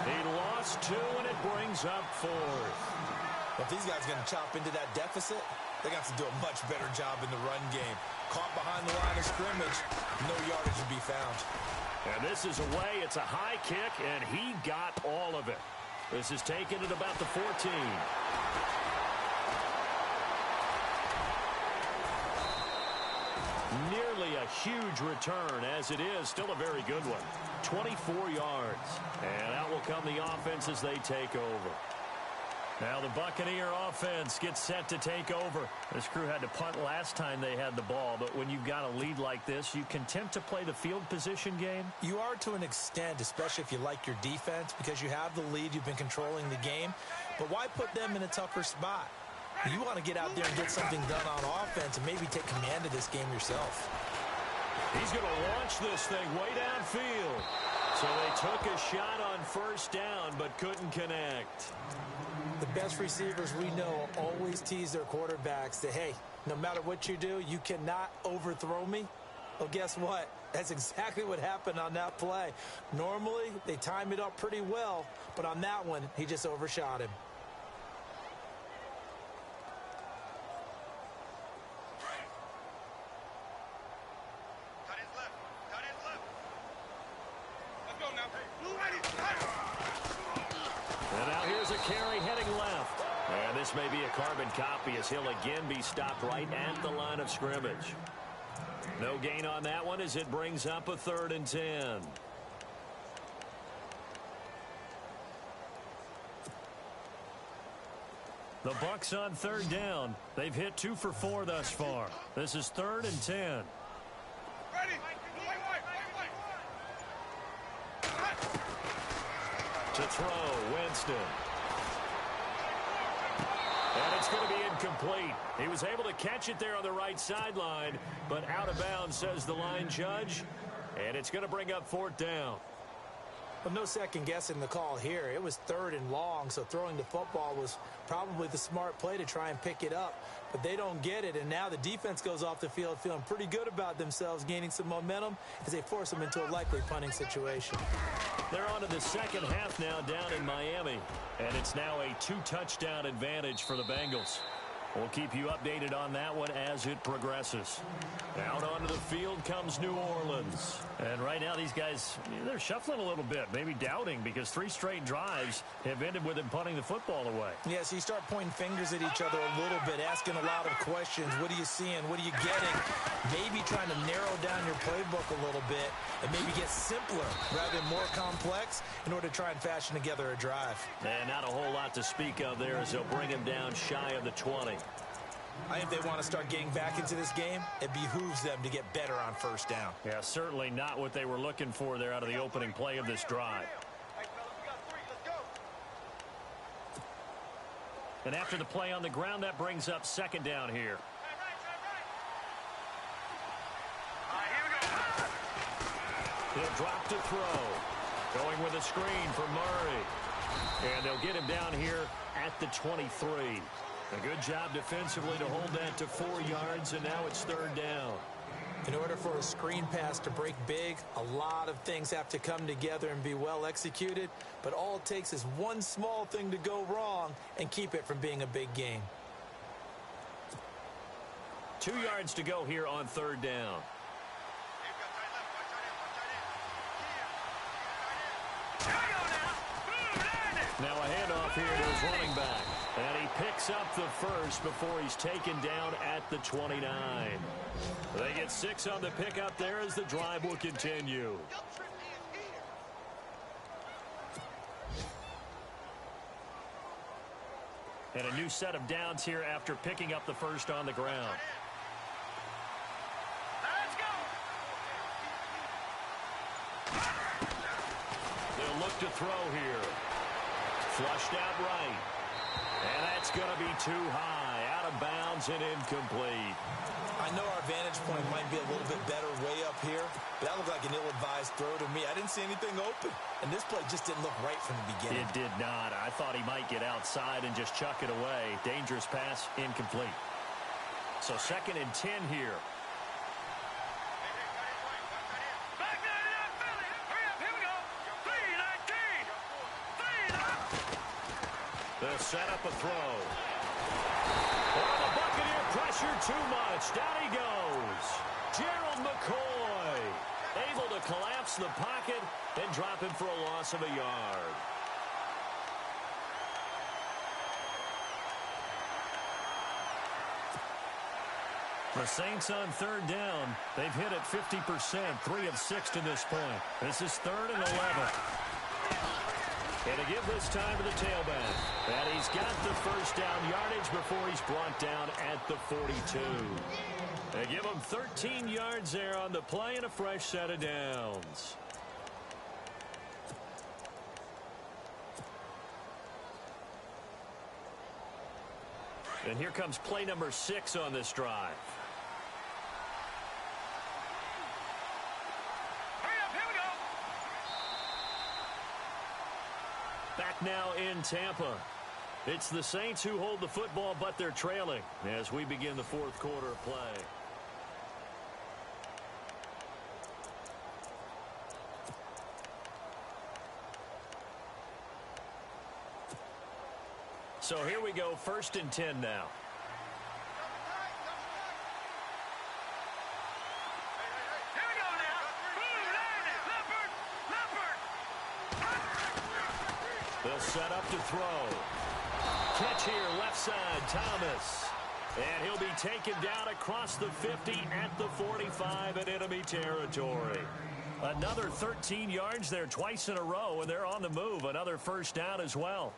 Speaker 2: He lost 2, and it brings up 4th.
Speaker 3: If these guys are going to chop into that deficit, they got to do a much better job in the run game. Caught behind the line of scrimmage, no yardage to be found.
Speaker 2: And this is away. It's a high kick, and he got all of it. This is taken at about the 14. Nearly a huge return, as it is still a very good one. 24 yards. And out will come the offense as they take over. Now the Buccaneer offense gets set to take over. This crew had to punt last time they had the ball, but when you've got a lead like this, you content to play the field position game?
Speaker 3: You are to an extent, especially if you like your defense, because you have the lead, you've been controlling the game. But why put them in a tougher spot? You want to get out there and get something done on offense and maybe take command of this game yourself.
Speaker 2: He's going to launch this thing way downfield. So they took a shot on first down but couldn't connect.
Speaker 3: The best receivers we know always tease their quarterbacks that, hey, no matter what you do, you cannot overthrow me. Well, guess what? That's exactly what happened on that play. Normally, they time it up pretty well, but on that one, he just overshot him.
Speaker 2: And now here's a carry heading left. And this may be a carbon copy as he'll again be stopped right at the line of scrimmage. No gain on that one as it brings up a 3rd and 10. The Bucs on 3rd down. They've hit 2 for 4 thus far. This is 3rd and 10.
Speaker 4: Ready.
Speaker 2: To throw, Winston. And it's going to be incomplete. He was able to catch it there on the right sideline, but out of bounds, says the line judge. And it's going to bring up 4th down.
Speaker 3: Well, no second guessing the call here. It was 3rd and long, so throwing the football was probably the smart play to try and pick it up. But they don't get it, and now the defense goes off the field feeling pretty good about themselves, gaining some momentum as they force them into a likely punting situation.
Speaker 2: They're on to the second half now down in Miami, and it's now a 2-touchdown advantage for the Bengals. We'll keep you updated on that one as it progresses. Out onto the field comes New Orleans. And right now these guys, they're shuffling a little bit, maybe doubting, because 3 straight drives have ended with them punting the football away.
Speaker 3: Yeah, so you start pointing fingers at each other a little bit, asking a lot of questions. What are you seeing? What are you getting? Maybe trying to narrow down your playbook a little bit and maybe get simpler rather than more complex in order to try and fashion together a drive.
Speaker 2: And not a whole lot to speak of there as they'll bring him down shy of the 20.
Speaker 3: I think they want to start getting back into this game. It behooves them to get better on first down.
Speaker 2: Yeah, certainly not what they were looking for there out of the opening play of this drive. And after the play on the ground, that brings up 2nd down here. He'll drop to throw. Going with a screen for Murray. And they'll get him down here at the 23. A good job defensively to hold that to 4 yards, and now it's 3rd down.
Speaker 3: In order for a screen pass to break big, a lot of things have to come together and be well executed, but all it takes is one small thing to go wrong and keep it from being a big game.
Speaker 2: 2 yards to go here on 3rd down. Now a handoff here to his running back. And he picks up the first before he's taken down at the 29. They get 6 on the pickup there as the drive will continue. And a new set of downs here after picking up the first on the ground. They'll look to throw here. Flushed out right. And that's going to be too high. Out of bounds and incomplete.
Speaker 3: I know our vantage point might be a little bit better way up here, but that looked like an ill-advised throw to me. I didn't see anything open, and this play just didn't look right from the beginning.
Speaker 2: It did not. I thought he might get outside and just chuck it away. Dangerous pass, incomplete. So 2nd and 10 here. They'll set up a throw. Oh, the Buccaneer pressure too much. Down he goes. Gerald McCoy able to collapse the pocket and drop him for a loss of a yard. The Saints on 3rd down. They've hit it 50%, 3 of 6 to this point. This is 3rd and 11. And to give this time to the tailback. And he's got the first down yardage before he's brought down at the 42. They give him 13 yards there on the play and a fresh set of downs. And here comes play number 6 on this drive. Back now in Tampa. It's the Saints who hold the football, but they're trailing as we begin the fourth quarter of play. So here we go, 1st and 10 now. They'll set up to throw. Catch here, left side, Thomas. And he'll be taken down across the 50 at the 45 in enemy territory. Another 13 yards there twice in a row, and they're on the move. Another first down as well.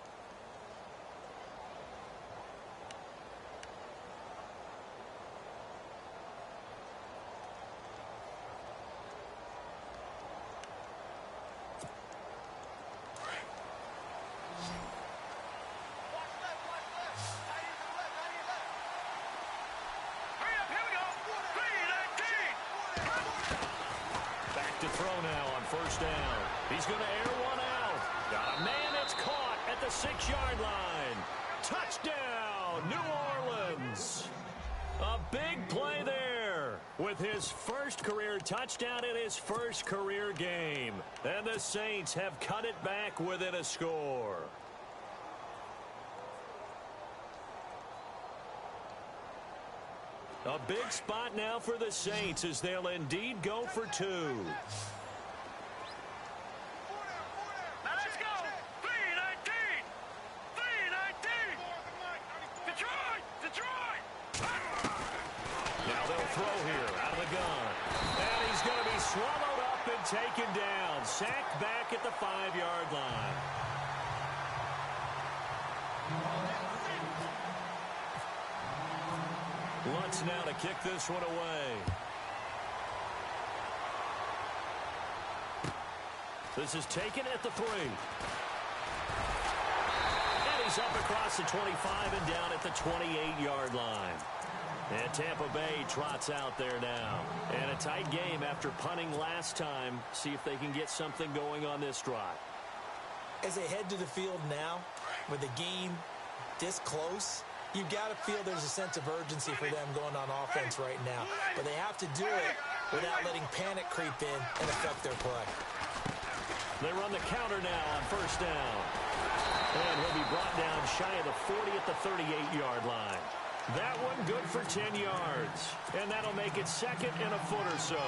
Speaker 2: To throw now on first down. He's going to air one out. Got a man that's caught at the 6-yard line. Touchdown, New Orleans. A big play there with his first career touchdown in his first career game. And the Saints have cut it back within a score. A big spot now for the Saints as they'll indeed go for 2.
Speaker 4: Now let's go. 3-19. 3-19. Detroit.
Speaker 2: Now they'll throw here out of the gun. And he's going to be swallowed up and taken down. Sacked back at the 5-yard line. Lutz now to kick this one away. This is taken at the 3. And he's up across the 25 and down at the 28-yard line. And Tampa Bay trots out there now. And a tight game after punting last time. See if they can get something going on this drive.
Speaker 3: As they head to the field now, with the game this close, you got to feel there's a sense of urgency for them going on offense right now. But they have to do it without letting panic creep in and affect their play.
Speaker 2: They run the counter now on first down. And he'll be brought down shy of the 40 at the 38-yard line. That one good for 10 yards. And that'll make it 2nd and a foot or so.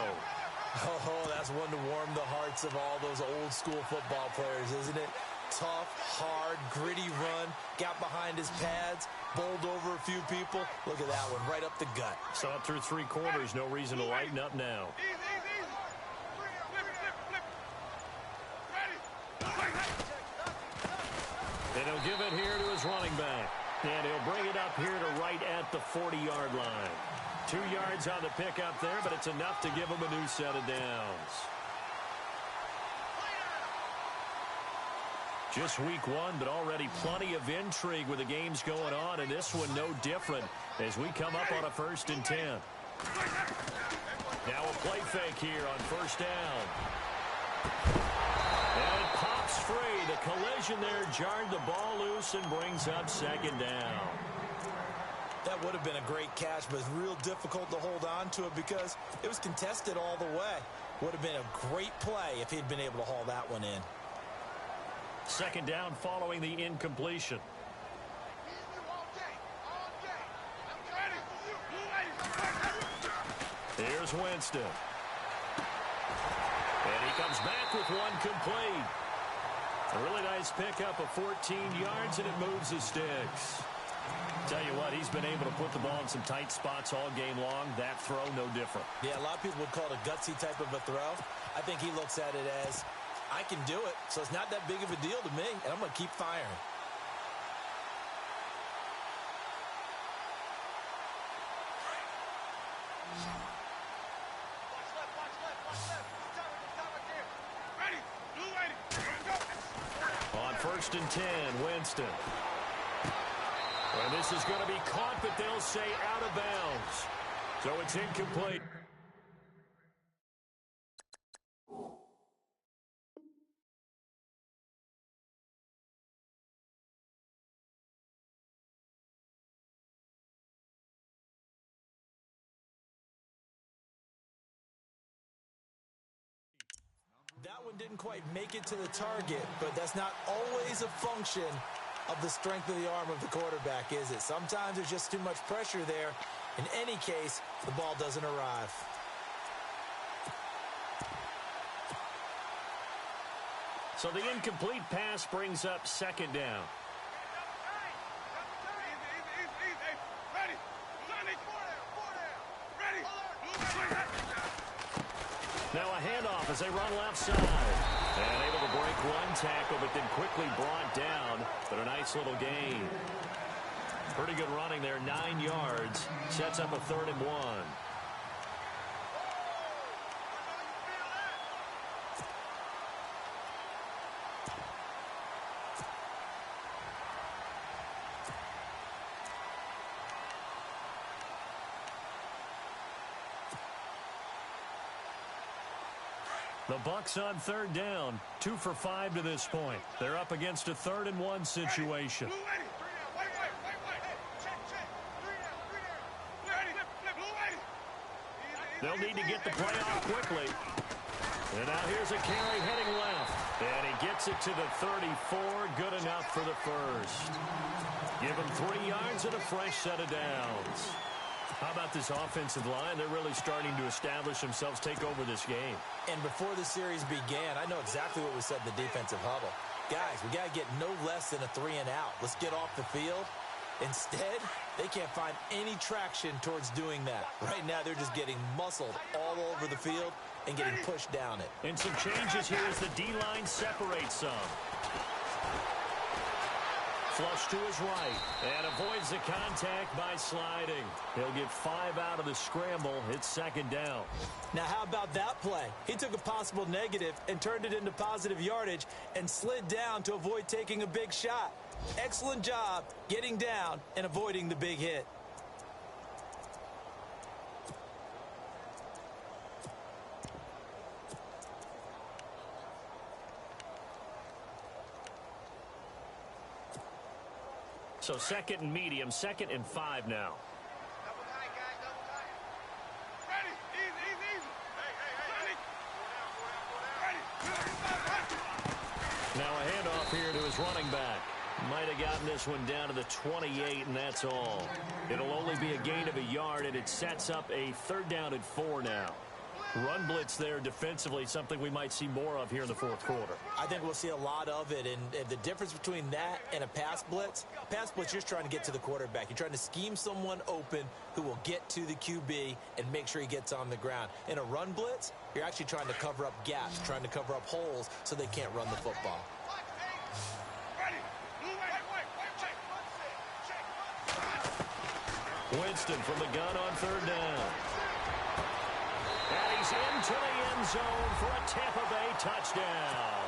Speaker 3: Oh, that's one to warm the hearts of all those old school football players, isn't it? Tough, hard, gritty run, got behind his pads, bowled over a few people. Look at that one, right up the gut.
Speaker 2: Saw it through 3 quarters, no reason to lighten up now. And he'll give it here to his running back. And he'll bring it up here to right at the 40-yard line. 2 yards on the pickup there, but it's enough to give him a new set of downs. Just week 1, but already plenty of intrigue with the games going on, and this one no different as we come up on a 1st and 10. Now a play fake here on first down. And it pops free. The collision there jarred the ball loose and brings up 2nd down.
Speaker 3: That would have been a great catch, but it's real difficult to hold on to it because it was contested all the way. Would have been a great play if he'd been able to haul that one in.
Speaker 2: 2nd down following the incompletion. Here's Winston. And he comes back with one complete. A really nice pickup of 14 yards, and it moves the sticks. Tell you what, he's been able to put the ball in some tight spots all game long. That throw, no different.
Speaker 3: Yeah, a lot of people would call it a gutsy type of a throw. I think he looks at it as, I can do it, so it's not that big of a deal to me, and I'm going to keep firing.
Speaker 2: On 1st and 10, Winston. And this is going to be caught, but they'll say out of bounds. So it's incomplete.
Speaker 3: that one didn't quite make it to the target, but that's not always a function of the strength of the arm of the quarterback, is it? Sometimes there's just too much pressure there. In any case, the ball doesn't arrive.
Speaker 2: So the incomplete pass brings up second down. Now a handoff as they run left side. And able to break one tackle, but then quickly brought down. But a nice little gain. Pretty good running there, 9 yards. Sets up a 3rd and 1. The Bucs on 3rd down, 2 for 5 to this point. They're up against a 3rd and 1 situation. They'll need to get the play off quickly. And now here's a carry heading left. And he gets it to the 34. Good enough for the first. Give him 3 yards and a fresh set of downs. How about this offensive line? They're really starting to establish themselves, take over this game.
Speaker 3: And before the series began, I know exactly what we said in the defensive huddle. Guys, we got to get no less than a 3 and out. Let's get off the field. Instead, they can't find any traction towards doing that. Right now, they're just getting muscled all over the field and getting pushed down it.
Speaker 2: And some changes here as the D-line separates some. Flush to his right and avoids the contact by sliding. He'll get 5 out of the scramble. It's 2nd down.
Speaker 3: Now, how about that play? He took a possible negative and turned it into positive yardage and slid down to avoid taking a big shot. Excellent job getting down and avoiding the big hit.
Speaker 2: So 2nd and medium, 2nd and 5 now.
Speaker 4: Double tight, guys, double tight. Ready, easy, easy, easy. Hey. Ready.
Speaker 2: Now a handoff here to his running back. Might have gotten this one down to the 28, and that's all. It'll only be a gain of a yard, and it sets up a 3rd down and 4 now. Run blitz there defensively, something we might see more of here in the 4th quarter.
Speaker 3: I think we'll see a lot of it, and the difference between that and a pass blitz, you're just trying to get to the quarterback. You're trying to scheme someone open who will get to the QB and make sure he gets on the ground. In a run blitz, you're actually trying to cover up gaps, trying to cover up holes so they can't run the football.
Speaker 2: Winston from the gun on 3rd down. And he's into the end zone for a Tampa Bay touchdown.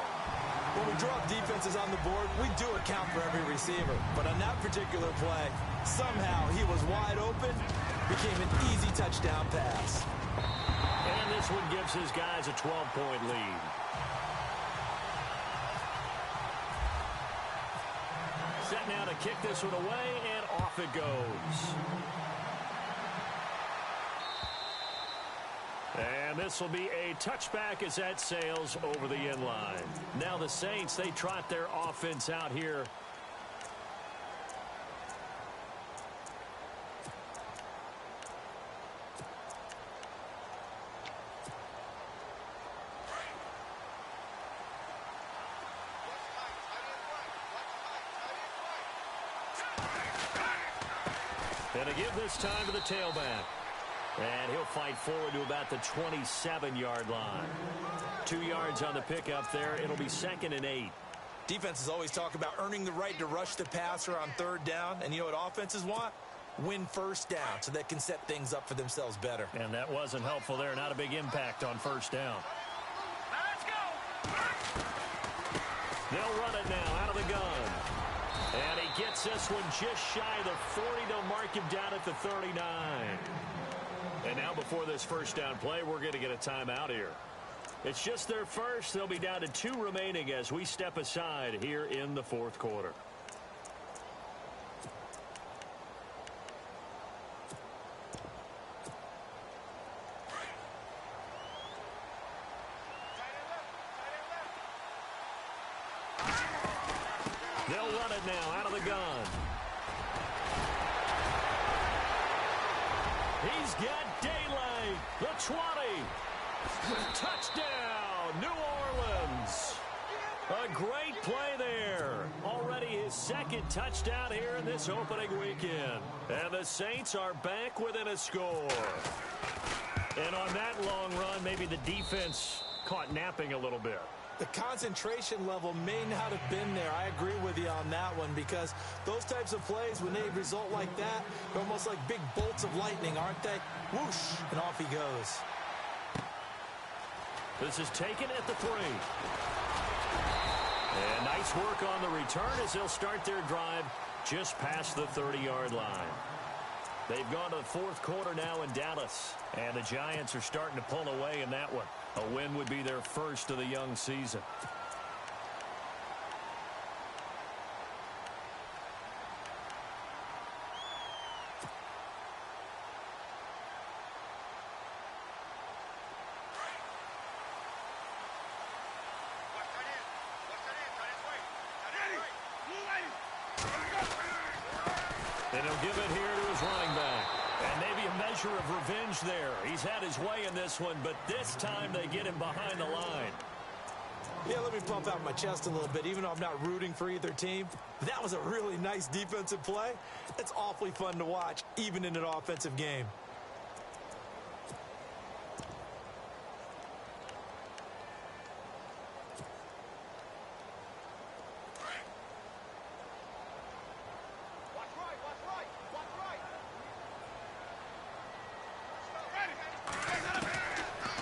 Speaker 3: When we draw up defenses on the board, we do account for every receiver. But on that particular play, somehow he was wide open, became an easy touchdown pass.
Speaker 2: And this one gives his guys a 12-point lead. Set now to kick this one away, and off it goes. And this will be a touchback as that sails over the end line. Now the Saints, they trot their offense out here. And to give this time to the tailback. And he'll fight forward to about the 27-yard line. 2 yards on the pickup there. It'll be 2nd and 8.
Speaker 3: Defenses always talk about earning the right to rush the passer on 3rd down. And you know what offenses want? Win 1st down so they can set things up for themselves better.
Speaker 2: And that wasn't helpful there. Not a big impact on 1st down.
Speaker 4: Now let's go.
Speaker 2: They'll run it now out of the gun. And he gets this one just shy of the 40 to mark him down at the 39. And now before this 1st down play, we're going to get a timeout here. It's just their first. They'll be down to 2 remaining as we step aside here in the 4th quarter. They'll run it now out of the gun. He's got daylight. The 20. Touchdown, New Orleans. A great play there. Already his second touchdown here in this opening weekend. And the Saints are back within a score. And on that long run, maybe the defense caught napping a little bit.
Speaker 3: The concentration level may not have been there. I agree with you on that one, because those types of plays, when they result like that, they're almost like big bolts of lightning, aren't they? Whoosh, and off he goes.
Speaker 2: This is taken at the 3. And nice work on the return as they'll start their drive just past the 30-yard line. They've gone to the fourth quarter now in Dallas, and the Giants are starting to pull away in that one. A win would be their first of the young season. And he'll give it here to his running back. And maybe a measure of revenge there. He's had his way in this one, but this time they get him behind the line.
Speaker 3: Yeah, let me pump out my chest a little bit, even though I'm not rooting for either team. That was a really nice defensive play. It's awfully fun to watch, even in an offensive game.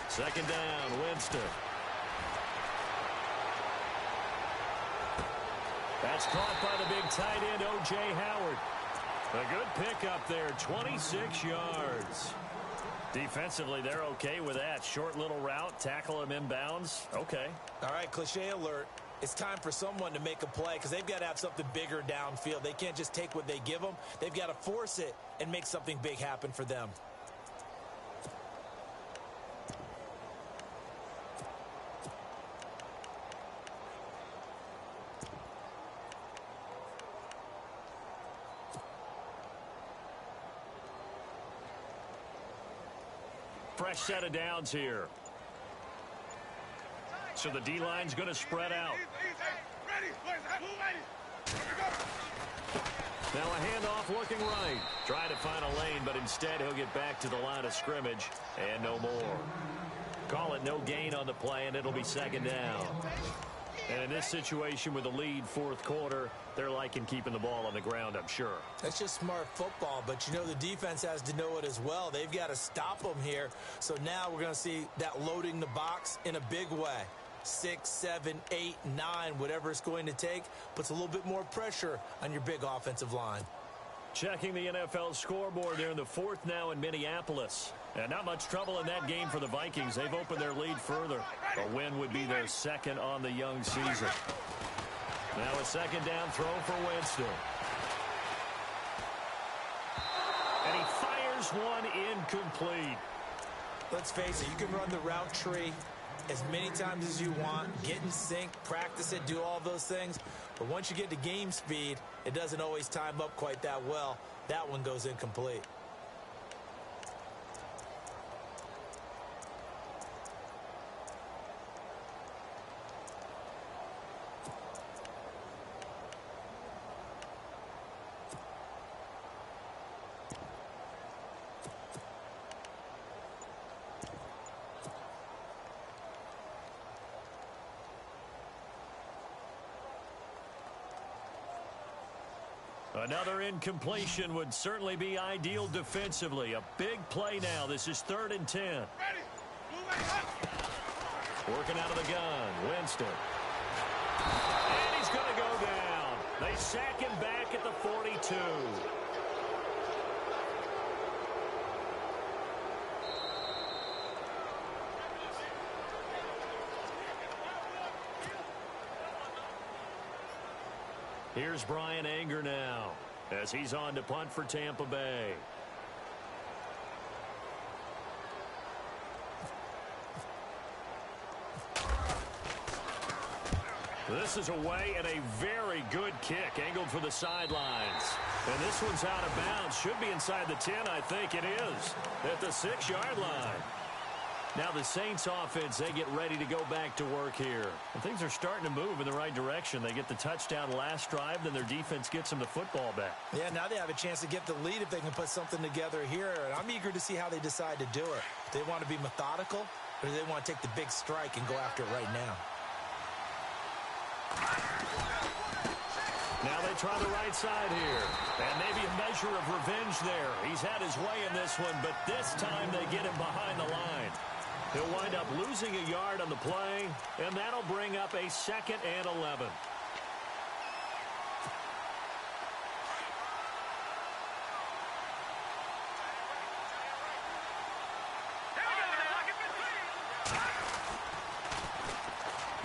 Speaker 2: Second down, Winston. That's caught by the big tight end, O.J. Howard. A good pickup there, 26 yards. Defensively, they're okay with that. Short little route, tackle him inbounds. Okay.
Speaker 3: All right, cliche alert. It's time for someone to make a play, because they've got to have something bigger downfield. They can't just take what they give them. They've got to force it and make something big happen for them.
Speaker 2: Fresh set of downs here. So the D-line's going to spread out. Now a handoff looking right. Trying to find a lane, but instead he'll get back to the line of scrimmage and no more. Call it no gain on the play, and it'll be second down. And in this situation with the lead fourth quarter, they're liking keeping the ball on the ground, I'm sure.
Speaker 3: That's just smart football, but you know the defense has to know it as well. They've got to stop them here. So now we're going to see that loading the box in a big way. 6, 7, 8, 9, whatever it's going to take, puts a little bit more pressure on your big offensive line.
Speaker 2: Checking the NFL scoreboard there in the fourth now in Minneapolis. And not much trouble in that game for the Vikings. They've opened their lead further. A win would be their second on the young season. Now a second down throw for Winston. And he fires one incomplete.
Speaker 3: Let's face it, you can run the route tree as many times as you want, get in sync, practice it, do all those things. But once you get to game speed, it doesn't always time up quite that well. That one goes incomplete.
Speaker 2: Another incompletion would certainly be ideal defensively. A big play now. This is 3rd and 10. Working out of the gun, Winston. And he's going to go down. They sack him back at the 42. Here's Brian Anger now as he's on to punt for Tampa Bay. This is away and a very good kick, angled for the sidelines. And this one's out of bounds. Should be inside the 10, I think it is, at the 6-yard line. Now the Saints offense, they get ready to go back to work here. And things are starting to move in the right direction. They get the touchdown last drive, then their defense gets them the football back.
Speaker 3: Yeah, now they have a chance to get the lead if they can put something together here. And I'm eager to see how they decide to do it. Do they want to be methodical, or do they want to take the big strike and go after it right now?
Speaker 2: Now they try the right side here. And maybe a measure of revenge there. He's had his way in this one, but this time they get him behind the line. He'll wind up losing a yard on the play, and that'll bring up a 2nd and 11.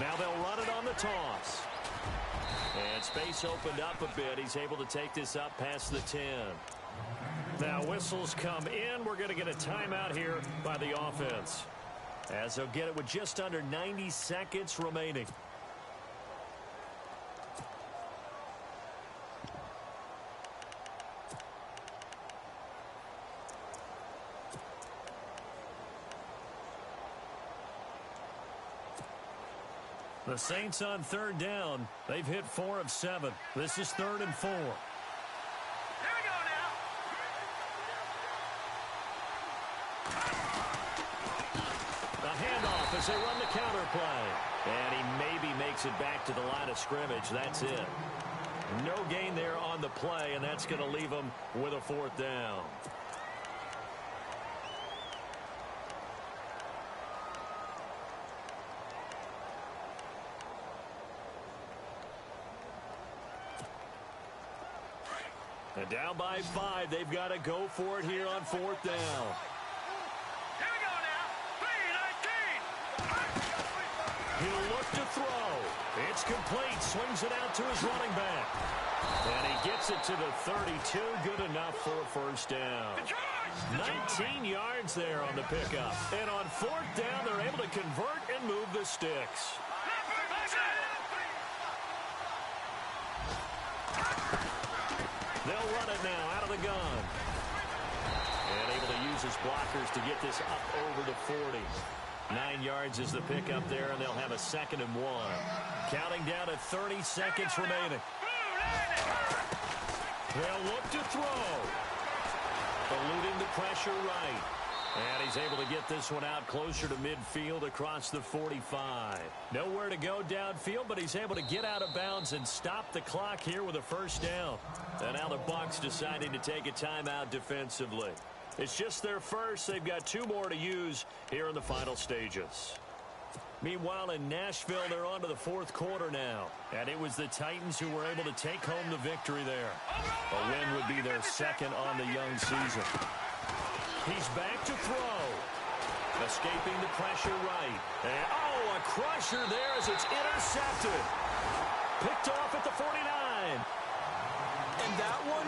Speaker 2: Now they'll run it on the toss. And space opened up a bit. He's able to take this up past the 10. Now whistles come in. We're going to get a timeout here by the offense, as they'll get it with just under 90 seconds remaining. The Saints on 3rd down. They've hit 4 of 7. This is 3rd and 4. As they run the counter play. And he maybe makes it back to the line of scrimmage. That's it. No gain there on the play, and that's going to leave him with a 4th down. And down by 5. They've got to go for it here on 4th down. He'll look to throw. It's complete. Swings it out to his running back. And he gets it to the 32. Good enough for a 1st down. 19 yards there on the pickup. And on 4th down, they're able to convert and move the sticks. They'll run it now out of the gun. And able to use his blockers to get this up over to 40. 9 yards is the pickup there, and they'll have a 2nd and 1. Counting down to 30 seconds remaining. They'll look to throw. Eluding the pressure right. And he's able to get this one out closer to midfield across the 45. Nowhere to go downfield, but he's able to get out of bounds and stop the clock here with a 1st down. And now the Bucs deciding to take a timeout defensively. It's just their first. They've got 2 more to use here in the final stages. Meanwhile, in Nashville, they're on to the 4th quarter now. And it was the Titans who were able to take home the victory there. A win would be their 2nd on the young season. He's back to throw. Escaping the pressure right. And, a crusher there as it's intercepted. Picked off at the 49.
Speaker 3: And that one,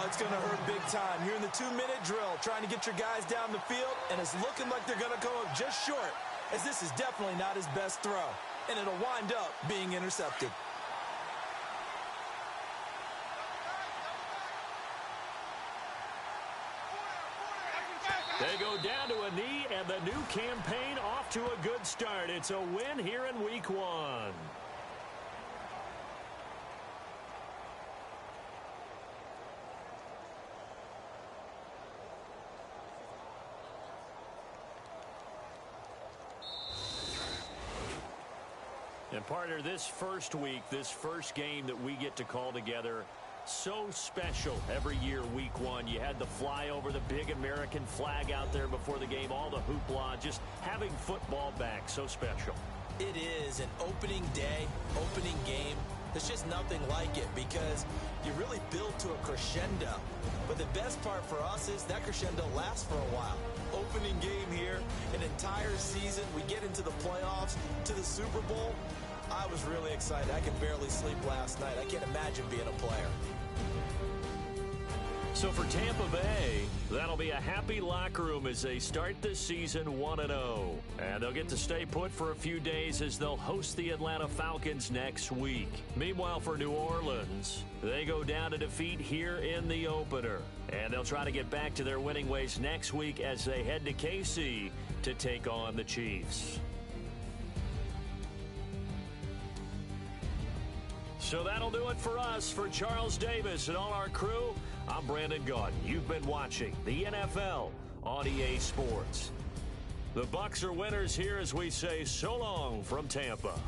Speaker 3: it's going to hurt big time. You're in the 2-minute drill trying to get your guys down the field, and it's looking like they're going to come up just short, as this is definitely not his best throw, and it'll wind up being intercepted.
Speaker 2: They go down to a knee, and the new campaign off to a good start. It's a win here in Week 1. And partner, this first week, this first game that we get to call together, so special every year, Week 1. You had the flyover, the big American flag out there before the game, all the hoopla, just having football back, so special.
Speaker 3: It is an opening day, opening game. There's just nothing like it because you really build to a crescendo. But the best part for us is that crescendo lasts for a while. Opening game here, an entire season. We get into the playoffs, to the Super Bowl. I was really excited. I could barely sleep last night. I can't imagine being a player.
Speaker 2: So for Tampa Bay, that'll be a happy locker room as they start this season 1-0. And they'll get to stay put for a few days as they'll host the Atlanta Falcons next week. Meanwhile, for New Orleans, they go down to defeat here in the opener. And they'll try to get back to their winning ways next week as they head to KC to take on the Chiefs. So that'll do it for us. For Charles Davis and all our crew, I'm Brandon Gaudin. You've been watching the NFL on EA Sports. The Bucs are winners here as we say so long from Tampa.